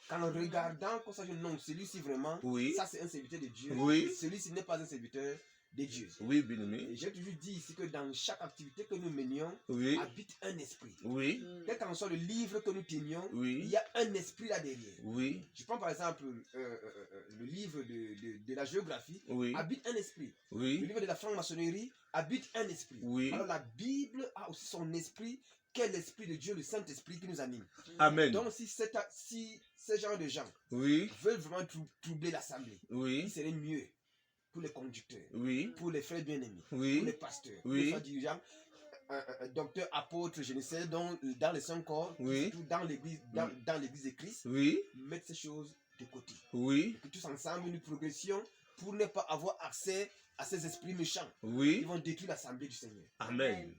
Speaker 2: qu'en regardant, qu'on sache non, celui-ci vraiment,
Speaker 1: Oui.
Speaker 2: ça c'est un serviteur de Dieu.
Speaker 1: Oui.
Speaker 2: Celui-ci n'est pas un serviteur de Dieu.
Speaker 1: Oui, bien-aimé.
Speaker 2: Et j'ai toujours dit ici que dans chaque activité que nous menions,
Speaker 1: Oui,
Speaker 2: habite un esprit.
Speaker 1: oui,
Speaker 2: Quel qu'en soit le livre que nous tenions,
Speaker 1: Oui.
Speaker 2: il y a un esprit là derrière.
Speaker 1: oui,
Speaker 2: Je prends par exemple le livre de la géographie,
Speaker 1: oui,
Speaker 2: habite un esprit. Le
Speaker 1: oui,
Speaker 2: livre de la franc-maçonnerie habite un esprit.
Speaker 1: oui.
Speaker 2: Alors la Bible a aussi son esprit, qu'est l'esprit de Dieu, le Saint-Esprit qui nous anime.
Speaker 1: Amen.
Speaker 2: Donc si ces genres de gens
Speaker 1: Oui,
Speaker 2: veulent vraiment troubler l'assemblée, il
Speaker 1: oui,
Speaker 2: serait mieux pour les conducteurs,
Speaker 1: oui,
Speaker 2: pour les frères bien-aimés,
Speaker 1: Oui.
Speaker 2: pour les pasteurs, pour
Speaker 1: Oui.
Speaker 2: les frères dirigeants, docteurs, apôtres, je ne sais, dans les 5 corps,
Speaker 1: Oui.
Speaker 2: surtout dans l'église, dans l'église de Christ,
Speaker 1: oui,
Speaker 2: mettre ces choses de côté.
Speaker 1: oui,
Speaker 2: Que tous ensemble nous progressions pour ne pas avoir accès à ces esprits méchants qui
Speaker 1: oui.
Speaker 2: vont détruire l'assemblée du Seigneur.
Speaker 1: Amen.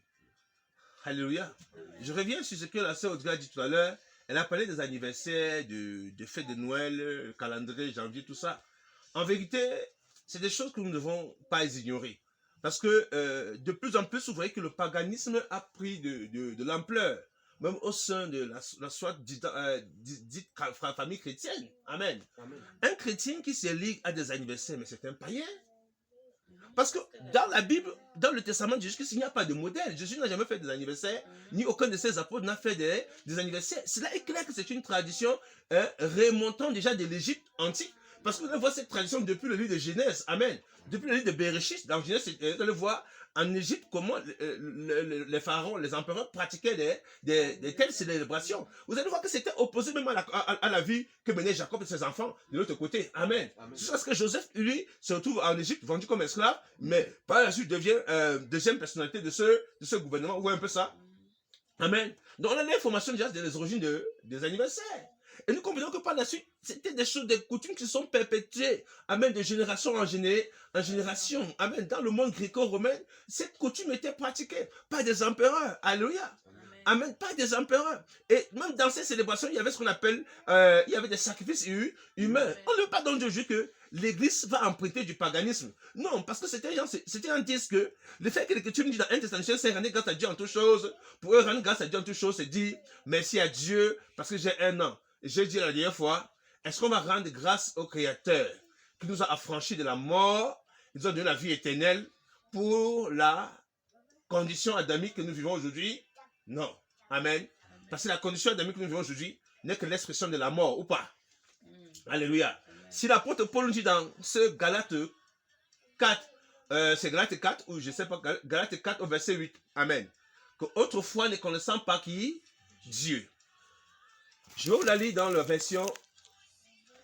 Speaker 1: Alléluia. Je reviens sur ce que la sœur Audrey a dit tout à l'heure. Elle a parlé des anniversaires, de fêtes de Noël, le calendrier, janvier, tout ça. En vérité, c'est des choses que nous ne devons pas ignorer. Parce que de plus en plus, vous voyez que le paganisme a pris de l'ampleur, même au sein de la soit dite famille chrétienne. Amen.
Speaker 2: Amen.
Speaker 1: Un chrétien qui se ligue à des anniversaires, mais c'est un païen. Parce que dans la Bible, dans le Testament de Jésus-Christ, il n'y a pas de modèle. Jésus n'a jamais fait des anniversaires, ni aucun de ses apôtres n'a fait des anniversaires. Cela est clair que c'est une tradition remontant déjà de l'Égypte antique. Parce que vous voit cette tradition depuis le livre de Genèse. Amen. Depuis le livre de Bereshit, dans Genèse, vous le voir en Égypte comment les pharaons, les empereurs pratiquaient des telles célébrations. Vous allez voir que c'était opposé même à la vie que menait Jacob et ses enfants de l'autre côté. Amen. Jusqu'à ce que Joseph, lui, se retrouve en Égypte, vendu comme esclave, mais par la suite devient deuxième personnalité de ce gouvernement. Vous voyez un peu ça? Amen. Donc on a l'information déjà des origines des anniversaires. Et nous comprenons que par la suite, c'était des choses, des coutumes qui sont perpétuées, amen, de génération en génération. Amen. Dans le monde gréco-romain, cette coutume était pratiquée par des empereurs. Alléluia. Amen. Pas des empereurs. Et même dans ces célébrations, il y avait ce qu'on appelle, il y avait des sacrifices humains. On ne veut pas donc juger que l'Église va emprunter du paganisme. Non, parce que c'était un disque que le fait que l'Écriture nous dit dans 1 Thessaloniciens, c'est rendre grâce à Dieu en toutes choses. Pour eux, rendre grâce à Dieu en toutes choses, c'est dire merci à Dieu parce que j'ai un an. J'ai dit la dernière fois, est-ce qu'on va rendre grâce au Créateur qui nous a affranchis de la mort, qui nous a donné la vie éternelle pour la condition adamique que nous vivons aujourd'hui? Non. Amen. Parce que la condition adamique que nous vivons aujourd'hui n'est que l'expression de la mort, ou pas? Alléluia. Si l'apôtre Paul nous dit dans ce Galates 4, c'est Galates 4, ou je ne sais pas, Galates 4 au verset 8, Amen. Que autrefois ne connaissant pas qui? Dieu. Je vais vous la lire dans la version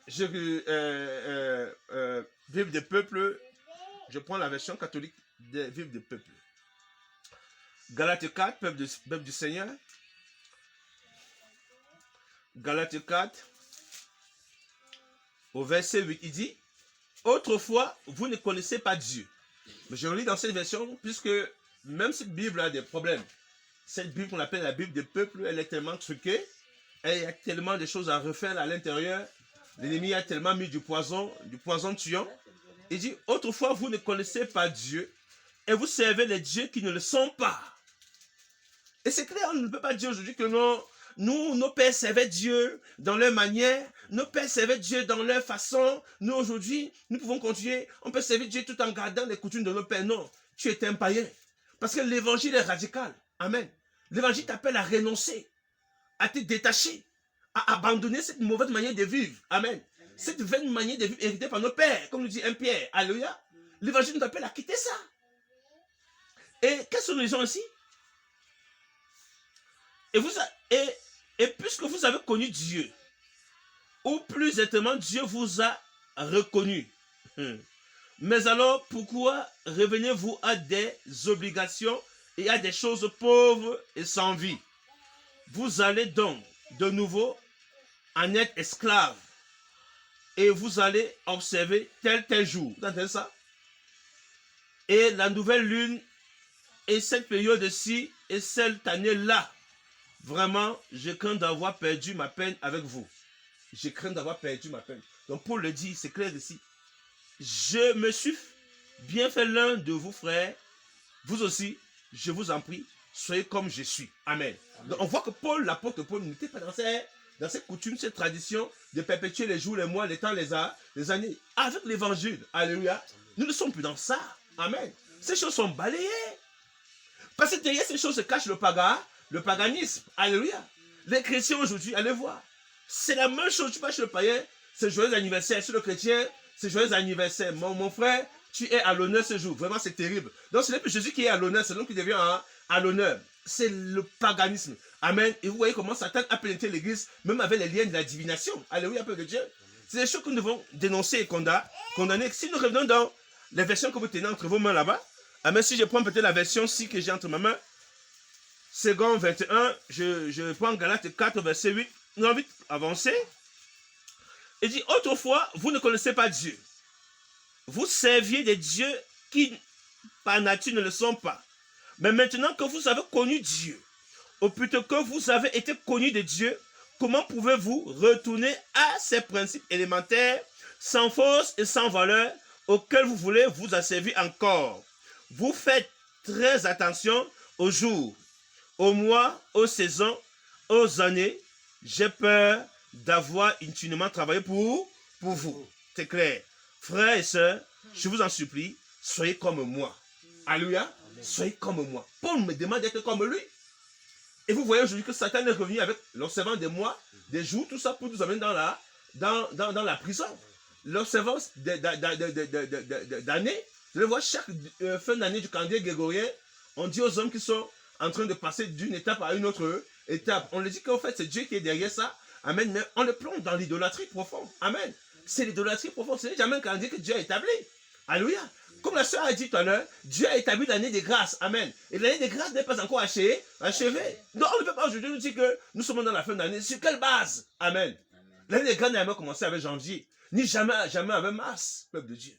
Speaker 1: Bible des peuples. Je prends la version catholique des Bible des peuples. Galates 4, peuple du Seigneur. Galates 4, au verset 8, il dit, autrefois, vous ne connaissez pas Dieu. Mais je relis dans cette version, puisque même cette Bible a des problèmes. Cette Bible qu'on appelle la Bible des peuples, elle est tellement truquée. Et il y a tellement de choses à refaire à l'intérieur. L'ennemi a tellement mis du poison tuant. Il dit, autrefois, vous ne connaissez pas Dieu et vous servez les dieux qui ne le sont pas. Et c'est clair, on ne peut pas dire aujourd'hui que non, nos pères servaient Dieu dans leur manière, nos pères servaient Dieu dans leur façon. Nous, aujourd'hui, nous pouvons continuer. On peut servir Dieu tout en gardant les coutumes de nos pères. Non, tu es un païen. Parce que l'évangile est radical. Amen. L'évangile t'appelle à renoncer, à te détacher, à abandonner cette mauvaise manière de vivre. Amen. Cette vaine manière de vivre héritée par nos pères, comme nous dit 1 Pierre. Alléluia. L'évangile nous appelle à quitter ça. Et quelles sont les gens ici? Et puisque vous avez connu Dieu, ou plus exactement, Dieu vous a reconnu. Mais alors, pourquoi revenez-vous à des obligations et à des choses pauvres et sans vie? Vous allez donc de nouveau en être esclave et vous allez observer tel jour. Vous entendez ça? Et la nouvelle lune et cette période-ci et cette année-là. Vraiment, je crains d'avoir perdu ma peine avec vous. Je crains d'avoir perdu ma peine. Donc Paul le dit, c'est clair ici. Je me suis bien fait l'un de vous, frères. Vous aussi, je vous en prie, soyez comme je suis. Amen. Donc on voit que Paul, l'apôtre Paul, n'était pas dans cette coutume, cette tradition de perpétuer les jours, les mois, les temps, les années. Avec l'évangile, alléluia, nous ne sommes plus dans ça. Amen. Ces choses sont balayées. Parce que derrière ces choses se cache le paganisme. Alléluia. Les chrétiens aujourd'hui, allez voir. C'est la même chose. Tu vas chez le païen, c'est joyeux anniversaire. Chez le chrétien, c'est joyeux anniversaire. Mon frère, tu es à l'honneur ce jour. Vraiment, c'est terrible. Donc, ce n'est plus Jésus qui est à l'honneur, c'est l'homme qui devient à l'honneur. C'est le paganisme. Amen. Et vous voyez comment Satan a pénétré l'église, même avec les liens de la divination. Alléluia, peuple de Dieu. C'est des choses que nous devons dénoncer et condamner. Si nous revenons dans les versions que vous tenez entre vos mains là-bas, amen, si je prends peut-être la version-ci que j'ai entre ma main, second 21, je prends Galates 4, verset 8, nous avons vite avancé. Il dit, autrefois, vous ne connaissez pas Dieu. Vous serviez des dieux qui, par nature, ne le sont pas. Mais maintenant que vous avez connu Dieu, ou plutôt que vous avez été connus de Dieu, comment pouvez-vous retourner à ces principes élémentaires, sans force et sans valeur, auxquels vous voulez vous asservir encore? Vous faites très attention aux jours, aux mois, aux saisons, aux années. J'ai peur d'avoir inutilement travaillé pour vous. C'est clair. Frères et sœurs, je vous en supplie, soyez comme moi. Alléluia. Soyez comme moi. Paul me demande d'être comme lui. Et vous voyez aujourd'hui que Satan est revenu avec l'observance des mois, des jours, tout ça pour nous amener dans la prison. L'observance d'années. Vous allez voir, chaque fin d'année du calendrier grégorien, on dit aux hommes qui sont en train de passer d'une étape à une autre étape. On leur dit qu'en fait, c'est Dieu qui est derrière ça. Amen. Mais on le plonge dans l'idolâtrie profonde. Amen. C'est l'idolâtrie profonde. Ce n'est jamais un calendrier que Dieu a établi. Alléluia. Comme la sœur a dit tout à l'heure, Dieu a établi l'année des grâces. Amen. Et l'année des grâces n'est pas encore achevée. Donc on ne peut pas aujourd'hui nous dire que nous sommes dans la fin d'année. Sur quelle base? Amen. L'année des grâces n'a jamais commencé avec janvier. Ni jamais avec mars, peuple de Dieu.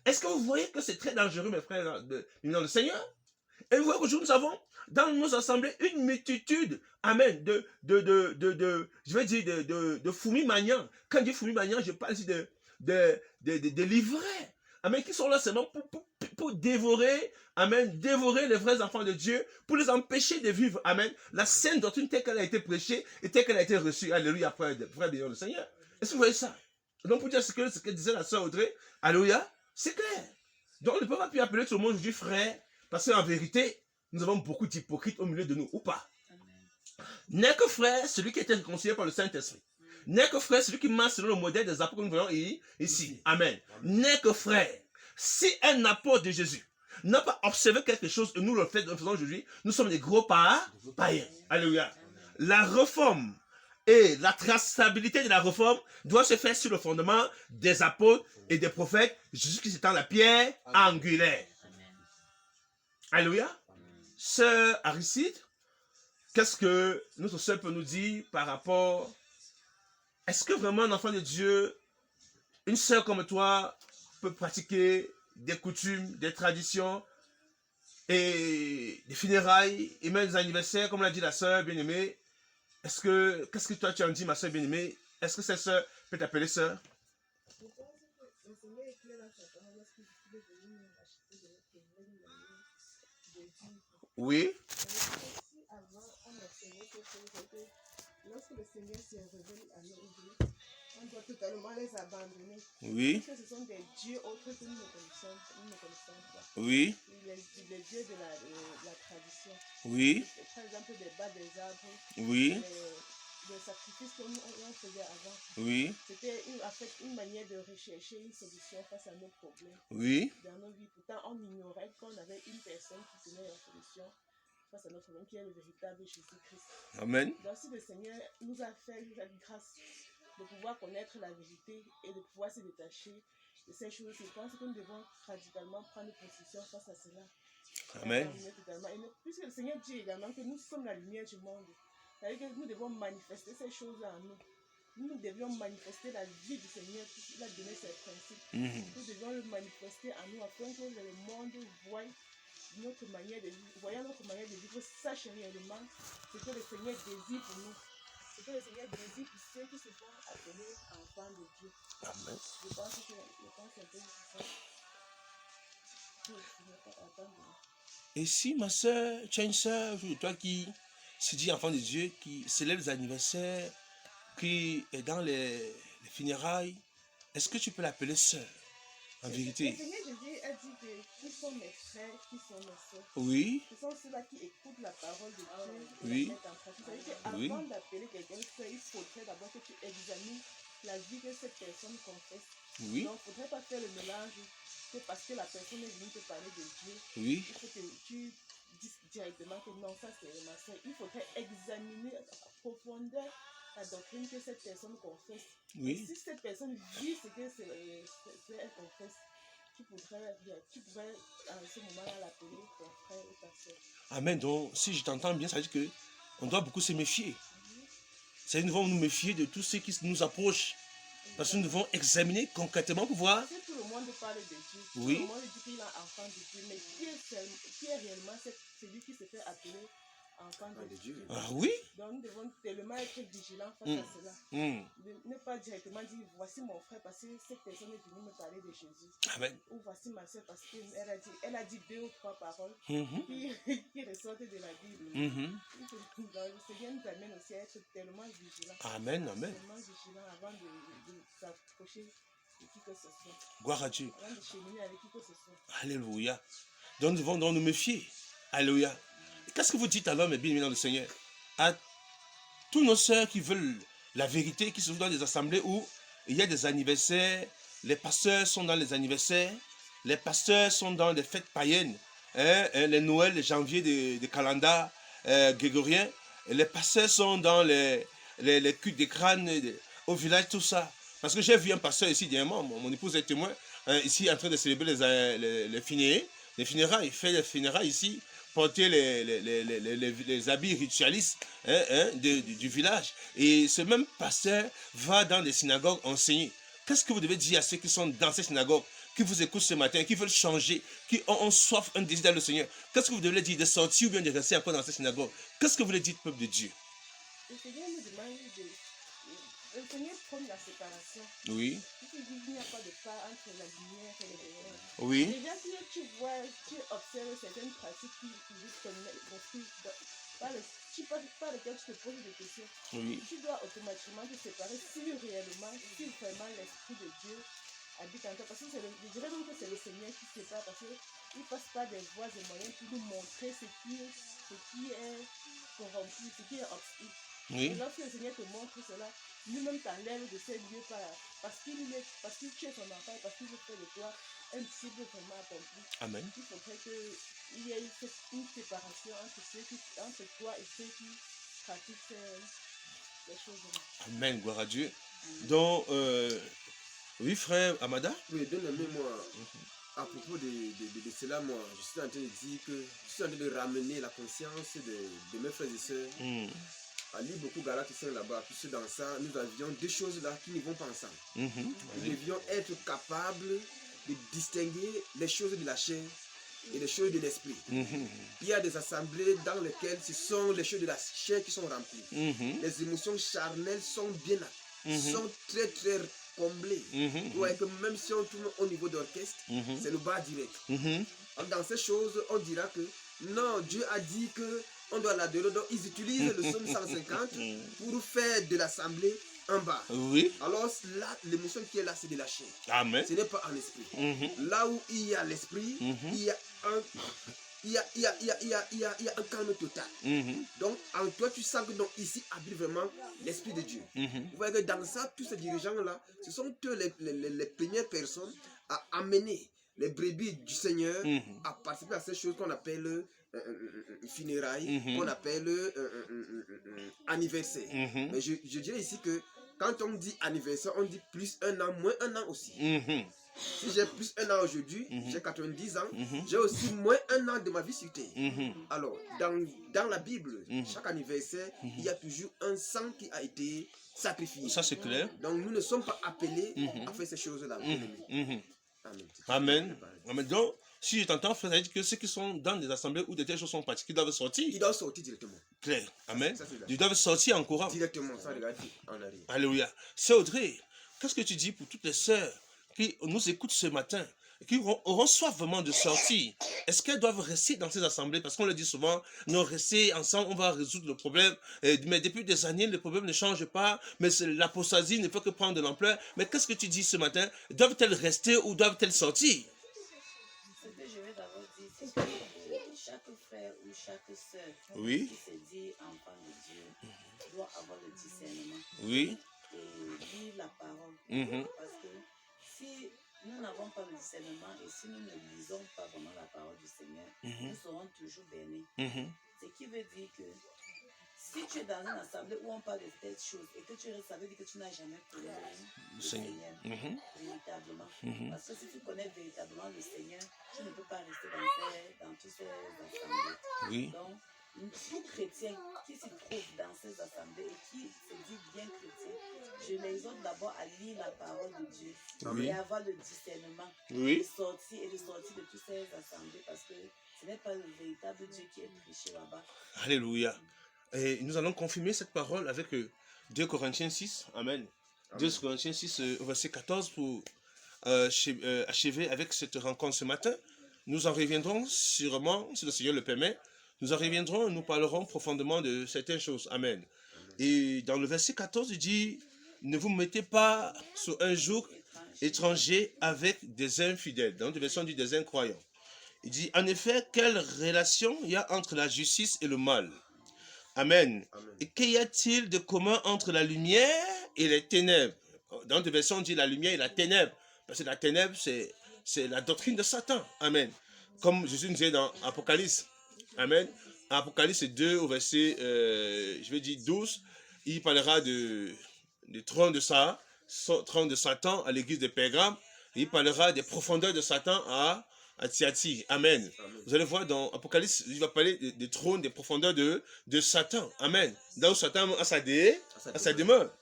Speaker 1: Est-ce que vous voyez que c'est très dangereux, mes frères, dans le Seigneur? Et vous voyez qu'aujourd'hui, nous avons dans nos assemblées une multitude, amen, de fourmis magnants. Quand je dis fourmis magnants, je parle ici de livrets, amen, qui sont là seulement pour dévorer, amen, dévorer les vrais enfants de Dieu, pour les empêcher de vivre, amen, la sainte doctrine telle qu'elle a été prêchée et telle qu'elle a été reçue. Alléluia, frère béni le Seigneur. Est-ce que vous voyez ça? Donc, pour dire ce que disait la sœur Audrey, alléluia, c'est clair. Donc, on ne peut pas plus appeler tout le monde aujourd'hui frère, parce qu'en vérité, nous avons beaucoup d'hypocrites au milieu de nous, ou pas? N'est que frère celui qui a été réconcilié par le Saint-Esprit. N'est que frère celui qui marche selon le modèle des apôtres que nous voyons ici. Amen. N'est que frère. Si un apôtre de Jésus n'a pas observé quelque chose et nous le faisons aujourd'hui, nous sommes des gros païens. Alléluia. La réforme et la traçabilité de la réforme doit se faire sur le fondement des apôtres et des prophètes, Jésus-Christ étant la pierre angulaire. Alléluia. Sœur Aristide, qu'est-ce que notre sœur peut nous dire par rapport... Est-ce que vraiment un enfant de Dieu, une sœur comme toi, peut pratiquer des coutumes, des traditions et des funérailles et même des anniversaires, comme l'a dit la sœur bien-aimée? Qu'est-ce que toi tu en dis, ma sœur bien-aimée? Est-ce que cette sœur peut t'appeler sœur? Oui.
Speaker 4: Lorsque le Seigneur s'est révélé à nous, on doit totalement les abandonner.
Speaker 1: Oui.
Speaker 4: Parce que ce sont des dieux autres que nous ne connaissons pas.
Speaker 1: Oui.
Speaker 4: Les dieux de la tradition.
Speaker 1: Oui.
Speaker 4: Par exemple, des bas des arbres.
Speaker 1: Oui.
Speaker 4: Des sacrifices que nous faisait avant.
Speaker 1: Oui.
Speaker 4: C'était en fait une manière de rechercher une solution face à nos problèmes.
Speaker 1: Oui.
Speaker 4: Dans nos vies. Pourtant, on ignorait qu'on avait une personne qui tenait la solution face à notre problème, qui est le véritable Jésus-Christ.
Speaker 1: Amen.
Speaker 4: Donc, si le Seigneur nous a fait la grâce de pouvoir connaître la vérité et de pouvoir se détacher de ces choses, je pense que nous devons radicalement prendre position face à cela.
Speaker 1: Amen.
Speaker 4: Et puisque le Seigneur dit également que nous sommes la lumière du monde, c'est-à-dire que nous devons manifester ces choses en nous. Nous devions manifester la vie du Seigneur puisqu'il a donné ses principes. Nous devions le manifester en nous afin que le monde voie notre manière de vivre, voyant notre manière de vivre, sache réellement ce que le Seigneur désire pour nous. Ce que le Seigneur désire pour ceux qui se font appeler enfants de Dieu.
Speaker 1: Amen.
Speaker 4: Je pense un peu ça. Je ne vais pas attendre.
Speaker 1: Et si ma soeur, tu as une soeur, toi qui se dit enfant de Dieu, qui célèbre les anniversaires, qui est dans les funérailles, est-ce que tu peux l'appeler sœur, en vérité?
Speaker 4: Le Seigneur Jésus a dit que tous sont mes frères, qui sont mes soeurs.
Speaker 5: Oui.
Speaker 4: Ce sont ceux-là qui écoutent la parole de Dieu et
Speaker 5: Oui.
Speaker 4: la mettent en pratique. C'est-à-dire qu'avant
Speaker 5: Oui.
Speaker 4: d'appeler quelqu'un frère, il faudrait d'abord que tu examines la vie que cette personne confesse.
Speaker 5: Oui.
Speaker 4: Donc, il ne faudrait pas faire le mélange que parce que la personne est venue te parler de Dieu,
Speaker 5: Oui.
Speaker 4: il faut que tu dises directement que non, ça c'est ma soeur. Il faudrait examiner à profondeur la doctrine que cette personne confesse. Et
Speaker 5: Oui.
Speaker 4: si cette personne vit ce que elle confesse, tu pourrais à ce moment-là l'appeler ton frère ou ta soeur.
Speaker 5: Amen. Donc, si je t'entends bien, ça veut dire que on doit beaucoup se méfier. C'est-à-dire nous devons nous méfier de tous ceux qui nous approchent. Parce que nous devons examiner concrètement pour voir.
Speaker 4: Si tout le monde parle de Dieu,
Speaker 5: Oui.
Speaker 4: tout le monde dit qu'il est enfant de Dieu, mais qui est réellement celui qui se fait appeler enfant de Dieu?
Speaker 5: Ah oui.
Speaker 4: Donc nous devons tellement être vigilants face à cela. Ne pas directement dire voici mon frère parce que cette personne est venue me parler de Jésus.
Speaker 5: Amen.
Speaker 4: Ou voici ma soeur parce qu'elle a dit 2 ou 3 paroles qui ressortent de la Bible. Donc, le Seigneur nous amène aussi à être tellement vigilants.
Speaker 5: Amen. Amen.
Speaker 4: Tellement vigilants avant de s'approcher de qui que ce soit.
Speaker 5: Gloire à Dieu.
Speaker 4: Avant de cheminer avec qui que ce soit.
Speaker 5: Alléluia. Donc nous devons donc nous méfier. Alléluia. Qu'est-ce que vous dites alors, mes bien-aimés dans le Seigneur, à tous nos sœurs qui veulent la vérité, qui se trouvent dans des assemblées où il y a des anniversaires, les pasteurs sont dans les anniversaires, les pasteurs sont dans les fêtes païennes, les Noëls, les janvier des calendars grégoriens, et les pasteurs sont dans les cultes des crânes au village, tout ça. Parce que j'ai vu un pasteur ici dernièrement, mon épouse est témoin, ici en train de célébrer les funérailles. Il fait les funérailles ici, porter les habits ritualistes du village. Et ce même pasteur va dans les synagogues enseigner. Qu'est-ce que vous devez dire à ceux qui sont dans ces synagogues, qui vous écoutent ce matin, qui veulent changer, qui ont soif, un désir dans le Seigneur? Qu'est-ce que vous devez dire de sortir ou bien de rester encore dans ces synagogues? Qu'est-ce que vous voulez dire, peuple de Dieu?
Speaker 4: Le Seigneur nous demande le Seigneur prône la séparation.
Speaker 5: Oui.
Speaker 4: Il dit qu'il n'y a pas de part entre la lumière et le ténèbres.
Speaker 5: Oui.
Speaker 4: Déjà, si tu vois, tu observes certaines pratiques qui juste connaissent l'esprit, par lesquelles tu te poses des questions,
Speaker 5: Oui.
Speaker 4: tu dois automatiquement te séparer si réellement, si vraiment l'Esprit de Dieu habite en toi. Parce que je dirais donc que c'est le Seigneur qui sépare, parce qu'il ne passe pas des voies et moyens pour nous montrer ce qui est corrompu, ce qui est obscur.
Speaker 5: Oui.
Speaker 4: Et lorsque le Seigneur te montre cela, lui-même t'enlève de ces lieux parce que tu es son enfant, parce qu'il veut faire de toi un disciple vraiment accompli.
Speaker 5: Amen.
Speaker 4: Il faudrait qu'il y ait une séparation entre toi et ceux qui pratiquent ces choses-là.
Speaker 5: Amen, gloire à Dieu. Donc, oui, frère Amada.
Speaker 2: Oui, bien-aimé, moi, à propos de cela, moi, je suis en train de dire que je suis en train de ramener la conscience de mes frères et sœurs. À lire beaucoup Galates 5 là-bas, puisque dans ça, nous avions deux choses là qui ne vont pas ensemble. Nous devions être capables de distinguer les choses de la chair et les choses de l'esprit. Il y a des assemblées dans lesquelles ce sont les choses de la chair qui sont remplies. Les émotions charnelles sont bien sont très très comblées. Vous voyez que même si on tourne au niveau d'orchestre, c'est le bas direct. Dans ces choses, on dira que non, Dieu a dit que on doit l'adorer. Donc ils utilisent le psaume 150 pour faire de l'assemblée un bas.
Speaker 5: Oui.
Speaker 2: Alors là, l'émotion qui est là, c'est de la chair.
Speaker 5: Amen.
Speaker 2: Ce n'est pas en esprit. Là où il y a l'esprit, il y a un calme total. Donc en toi, tu sens que donc, ici habite vraiment l'esprit de Dieu. Vous voyez que dans ça, tous ces dirigeants-là, ce sont eux les premières personnes à amener les brebis du Seigneur à participer à ces choses qu'on appelle funérailles, qu'on appelle anniversaire. Mais je dirais ici que quand on dit anniversaire, on dit plus 1 an, moins 1 an aussi. Si j'ai plus 1 an aujourd'hui, j'ai 90 ans, j'ai aussi moins 1 an de ma vie sur terre. Alors, dans la Bible, chaque anniversaire, il y a toujours un sang qui a été sacrifié.
Speaker 5: Ça, c'est clair.
Speaker 2: Donc, nous ne sommes pas appelés à faire ces choses-là.
Speaker 5: Amen. Amen. Donc, si je t'entends, frère, ça veut dire que ceux qui sont dans des assemblées où de telles choses sont pratiquées, ils doivent sortir.
Speaker 2: Ils doivent sortir directement.
Speaker 5: Clair. Amen.
Speaker 2: Ça,
Speaker 5: Ils doivent sortir en courant.
Speaker 2: Directement, ça regarde en arrière.
Speaker 5: Alléluia. C'est Audrey, qu'est-ce que tu dis pour toutes les sœurs qui nous écoutent ce matin, qui auront soif vraiment de sortir? Est-ce qu'elles doivent rester dans ces assemblées? Parce qu'on le dit souvent, non, rester ensemble, on va résoudre le problème. Mais depuis des années, le problème ne change pas. Mais l'apostasie ne peut que prendre de l'ampleur. Mais qu'est-ce que tu dis ce matin? Doivent-elles rester ou doivent-elles sortir?
Speaker 3: Ce que je vais d'abord chaque frère ou chaque sœur
Speaker 5: Oui.
Speaker 3: qui se dit enfant de Dieu doit avoir le discernement
Speaker 5: Oui.
Speaker 3: et lire la parole.
Speaker 5: Mhm.
Speaker 3: Parce que si nous n'avons pas le discernement et si nous ne lisons pas vraiment la parole du Seigneur, nous serons toujours bernés.
Speaker 5: Mhm.
Speaker 3: Ce qui veut dire que si tu es dans une assemblée où on parle de telles choses et que tu restes, ça veut dire que tu n'as jamais connu le Seigneur
Speaker 5: Mhm.
Speaker 3: véritablement.
Speaker 5: Mhm.
Speaker 3: Parce que si tu connais véritablement le Seigneur, tu ne peux pas rester dans toutes ces assemblées.
Speaker 5: Oui.
Speaker 3: Donc, tout chrétien qui se trouve dans ces assemblées et qui se dit bien chrétien, je l'exhorte d'abord à lire la parole de Dieu
Speaker 5: Oui.
Speaker 3: et avoir le discernement
Speaker 5: Oui.
Speaker 3: de sortir de toutes ces assemblées parce que ce n'est pas le véritable Dieu qui est prêché là-bas.
Speaker 5: Alléluia. Et nous allons confirmer cette parole avec 2 Corinthiens 6. Amen. 2 Corinthiens 6, verset 14 pour achever avec cette rencontre ce matin. Nous en reviendrons sûrement, si le Seigneur le permet. Nous en reviendrons et nous parlerons profondément de certaines choses. Amen. Et dans le verset 14, il dit, ne vous mettez pas sur un joug étranger avec des infidèles. Dans la version dit des incroyants. Il dit, en effet, quelle relation il y a entre la justice et le mal? Amen. Et qu'y a-t-il de commun entre la lumière et les ténèbres? Dans la version, on dit la lumière et la ténèbre. Parce que la ténèbre, c'est la doctrine de Satan. Amen. Comme Jésus nous dit dans Apocalypse. Amen. Apocalypse 2, au verset, 12, il parlera du trône de Satan à l'église de Pergame. Il parlera des profondeurs de Satan à Thyatire. Amen. Vous allez voir dans Apocalypse, il va parler des trônes, des profondeurs de Satan. Amen. Là où Satan a sa demeure.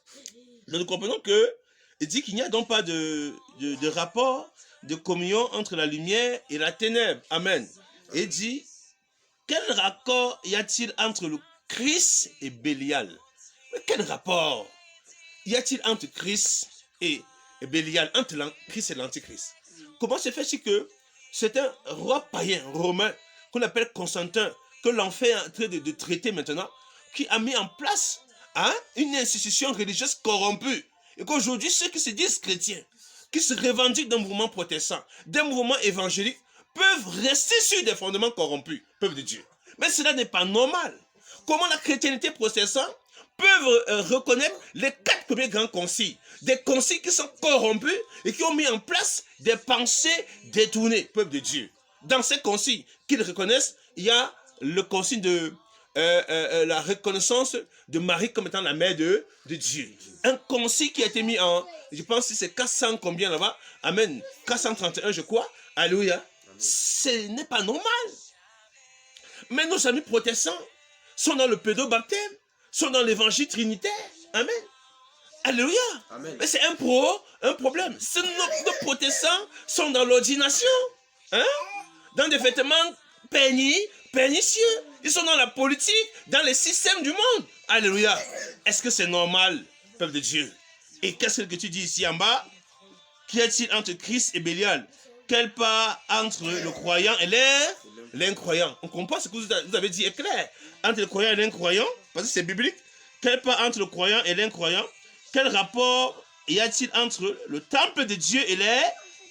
Speaker 5: Donc nous comprenons que il dit qu'il n'y a donc pas de rapport, de communion entre la lumière et la ténèbre. Amen. Et il dit, quel raccord y a-t-il entre le Christ et Bélial? Mais quel rapport y a-t-il entre Christ et Bélial, entre Christ et l'Antichrist? Comment se fait-il que c'est un roi païen romain qu'on appelle Constantin, que l'enfer est en train de traiter maintenant, qui a mis en place une institution religieuse corrompue? Et qu'aujourd'hui, ceux qui se disent chrétiens, qui se revendiquent d'un mouvement protestant, d'un mouvement évangélique, peuvent rester sur des fondements corrompus, peuple de Dieu. Mais cela n'est pas normal. Comment la chrétienté protestante peut reconnaître les 4 premiers grands conciles, des conciles qui sont corrompus et qui ont mis en place des pensées détournées, peuple de Dieu. Dans ces conciles qu'ils reconnaissent, il y a le concile de la reconnaissance de Marie comme étant la mère de Dieu. Un concile qui a été mis en, je pense que c'est 400 combien là-bas, amen, 431 je crois, alléluia. Ce n'est pas normal. Mais nos amis protestants sont dans le pédobaptême, sont dans l'évangile trinitaire. Amen. Alléluia. Amen. Mais c'est un problème. Nos protestants sont dans l'ordination, dans des vêtements pernicieux. Ils sont dans la politique, dans les systèmes du monde. Alléluia. Est-ce que c'est normal, peuple de Dieu? Et qu'est-ce que tu dis ici en bas? Qu'y a-t-il entre Christ et Bélial? Quelle part entre le croyant et l'incroyant? On comprend ce que vous avez dit est clair. Entre le croyant et l'incroyant, parce que c'est biblique. Quelle part entre le croyant et l'incroyant? Quel rapport y a-t-il entre le temple de Dieu et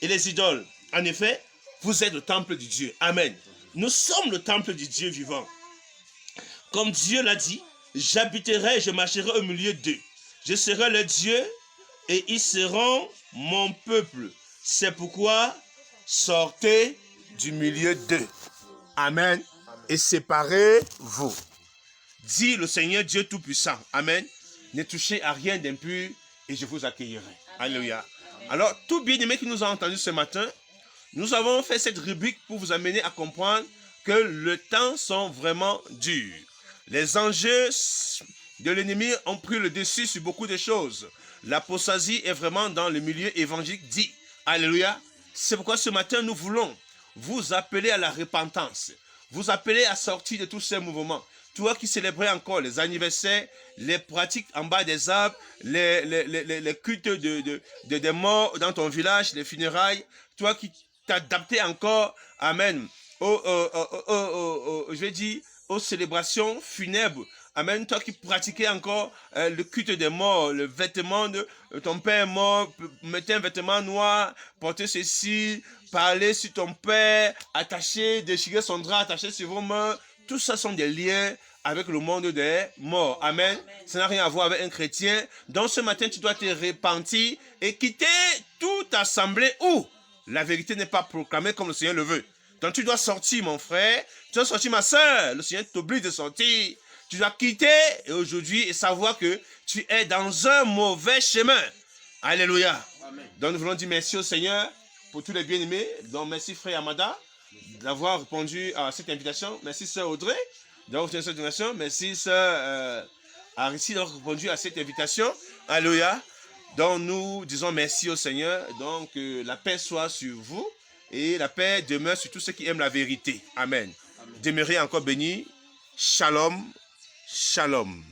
Speaker 5: les idoles? En effet, vous êtes le temple de Dieu. Amen. Nous sommes le temple du Dieu vivant. Comme Dieu l'a dit, j'habiterai et je marcherai au milieu d'eux. Je serai leur Dieu et ils seront mon peuple. C'est pourquoi sortez du milieu d'eux. Amen. Et séparez-vous. Dit le Seigneur Dieu Tout-Puissant. Amen. Ne touchez à rien d'impur et je vous accueillerai. Alléluia. Alors, tout bien-aimé qui nous a entendus ce matin, nous avons fait cette rubrique pour vous amener à comprendre que le temps sont vraiment durs. Les enjeux de l'ennemi ont pris le dessus sur beaucoup de choses. L'apostasie est vraiment dans le milieu évangélique dit. Alléluia. C'est pourquoi ce matin, nous voulons vous appeler à la repentance. Vous appeler à sortir de tous ces mouvements. Toi qui célébrais encore les anniversaires, les pratiques en bas des arbres, les cultes des morts dans ton village, les funérailles, toi qui t'adaptais encore, amen, aux célébrations funèbres Amen. Toi qui pratiquais encore le culte des morts, le vêtement de ton père mort, mettre un vêtement noir, porter ceci, parler sur ton père, attacher, déchirer son drap, attacher sur vos mains. Tout ça sont des liens avec le monde des morts. Amen. Ça n'a rien à voir avec un chrétien. Donc ce matin, tu dois te repentir et quitter toute assemblée où la vérité n'est pas proclamée comme le Seigneur le veut. Donc tu dois sortir, mon frère. Tu dois sortir, ma soeur. Le Seigneur t'oblige de sortir. Tu dois quitter aujourd'hui et savoir que tu es dans un mauvais chemin. Alléluia.
Speaker 2: Amen.
Speaker 5: Donc nous voulons dire merci au Seigneur pour tous les bien-aimés. Donc merci frère Amada d'avoir répondu à cette invitation. Merci sœur Audrey d'avoir répondu à cette invitation. Merci sœur Aristide d'avoir répondu à cette invitation. Alléluia. Donc nous disons merci au Seigneur. Donc la paix soit sur vous et la paix demeure sur tous ceux qui aiment la vérité. Amen.
Speaker 2: Amen.
Speaker 5: Demeurez encore bénis. Shalom. Shalom.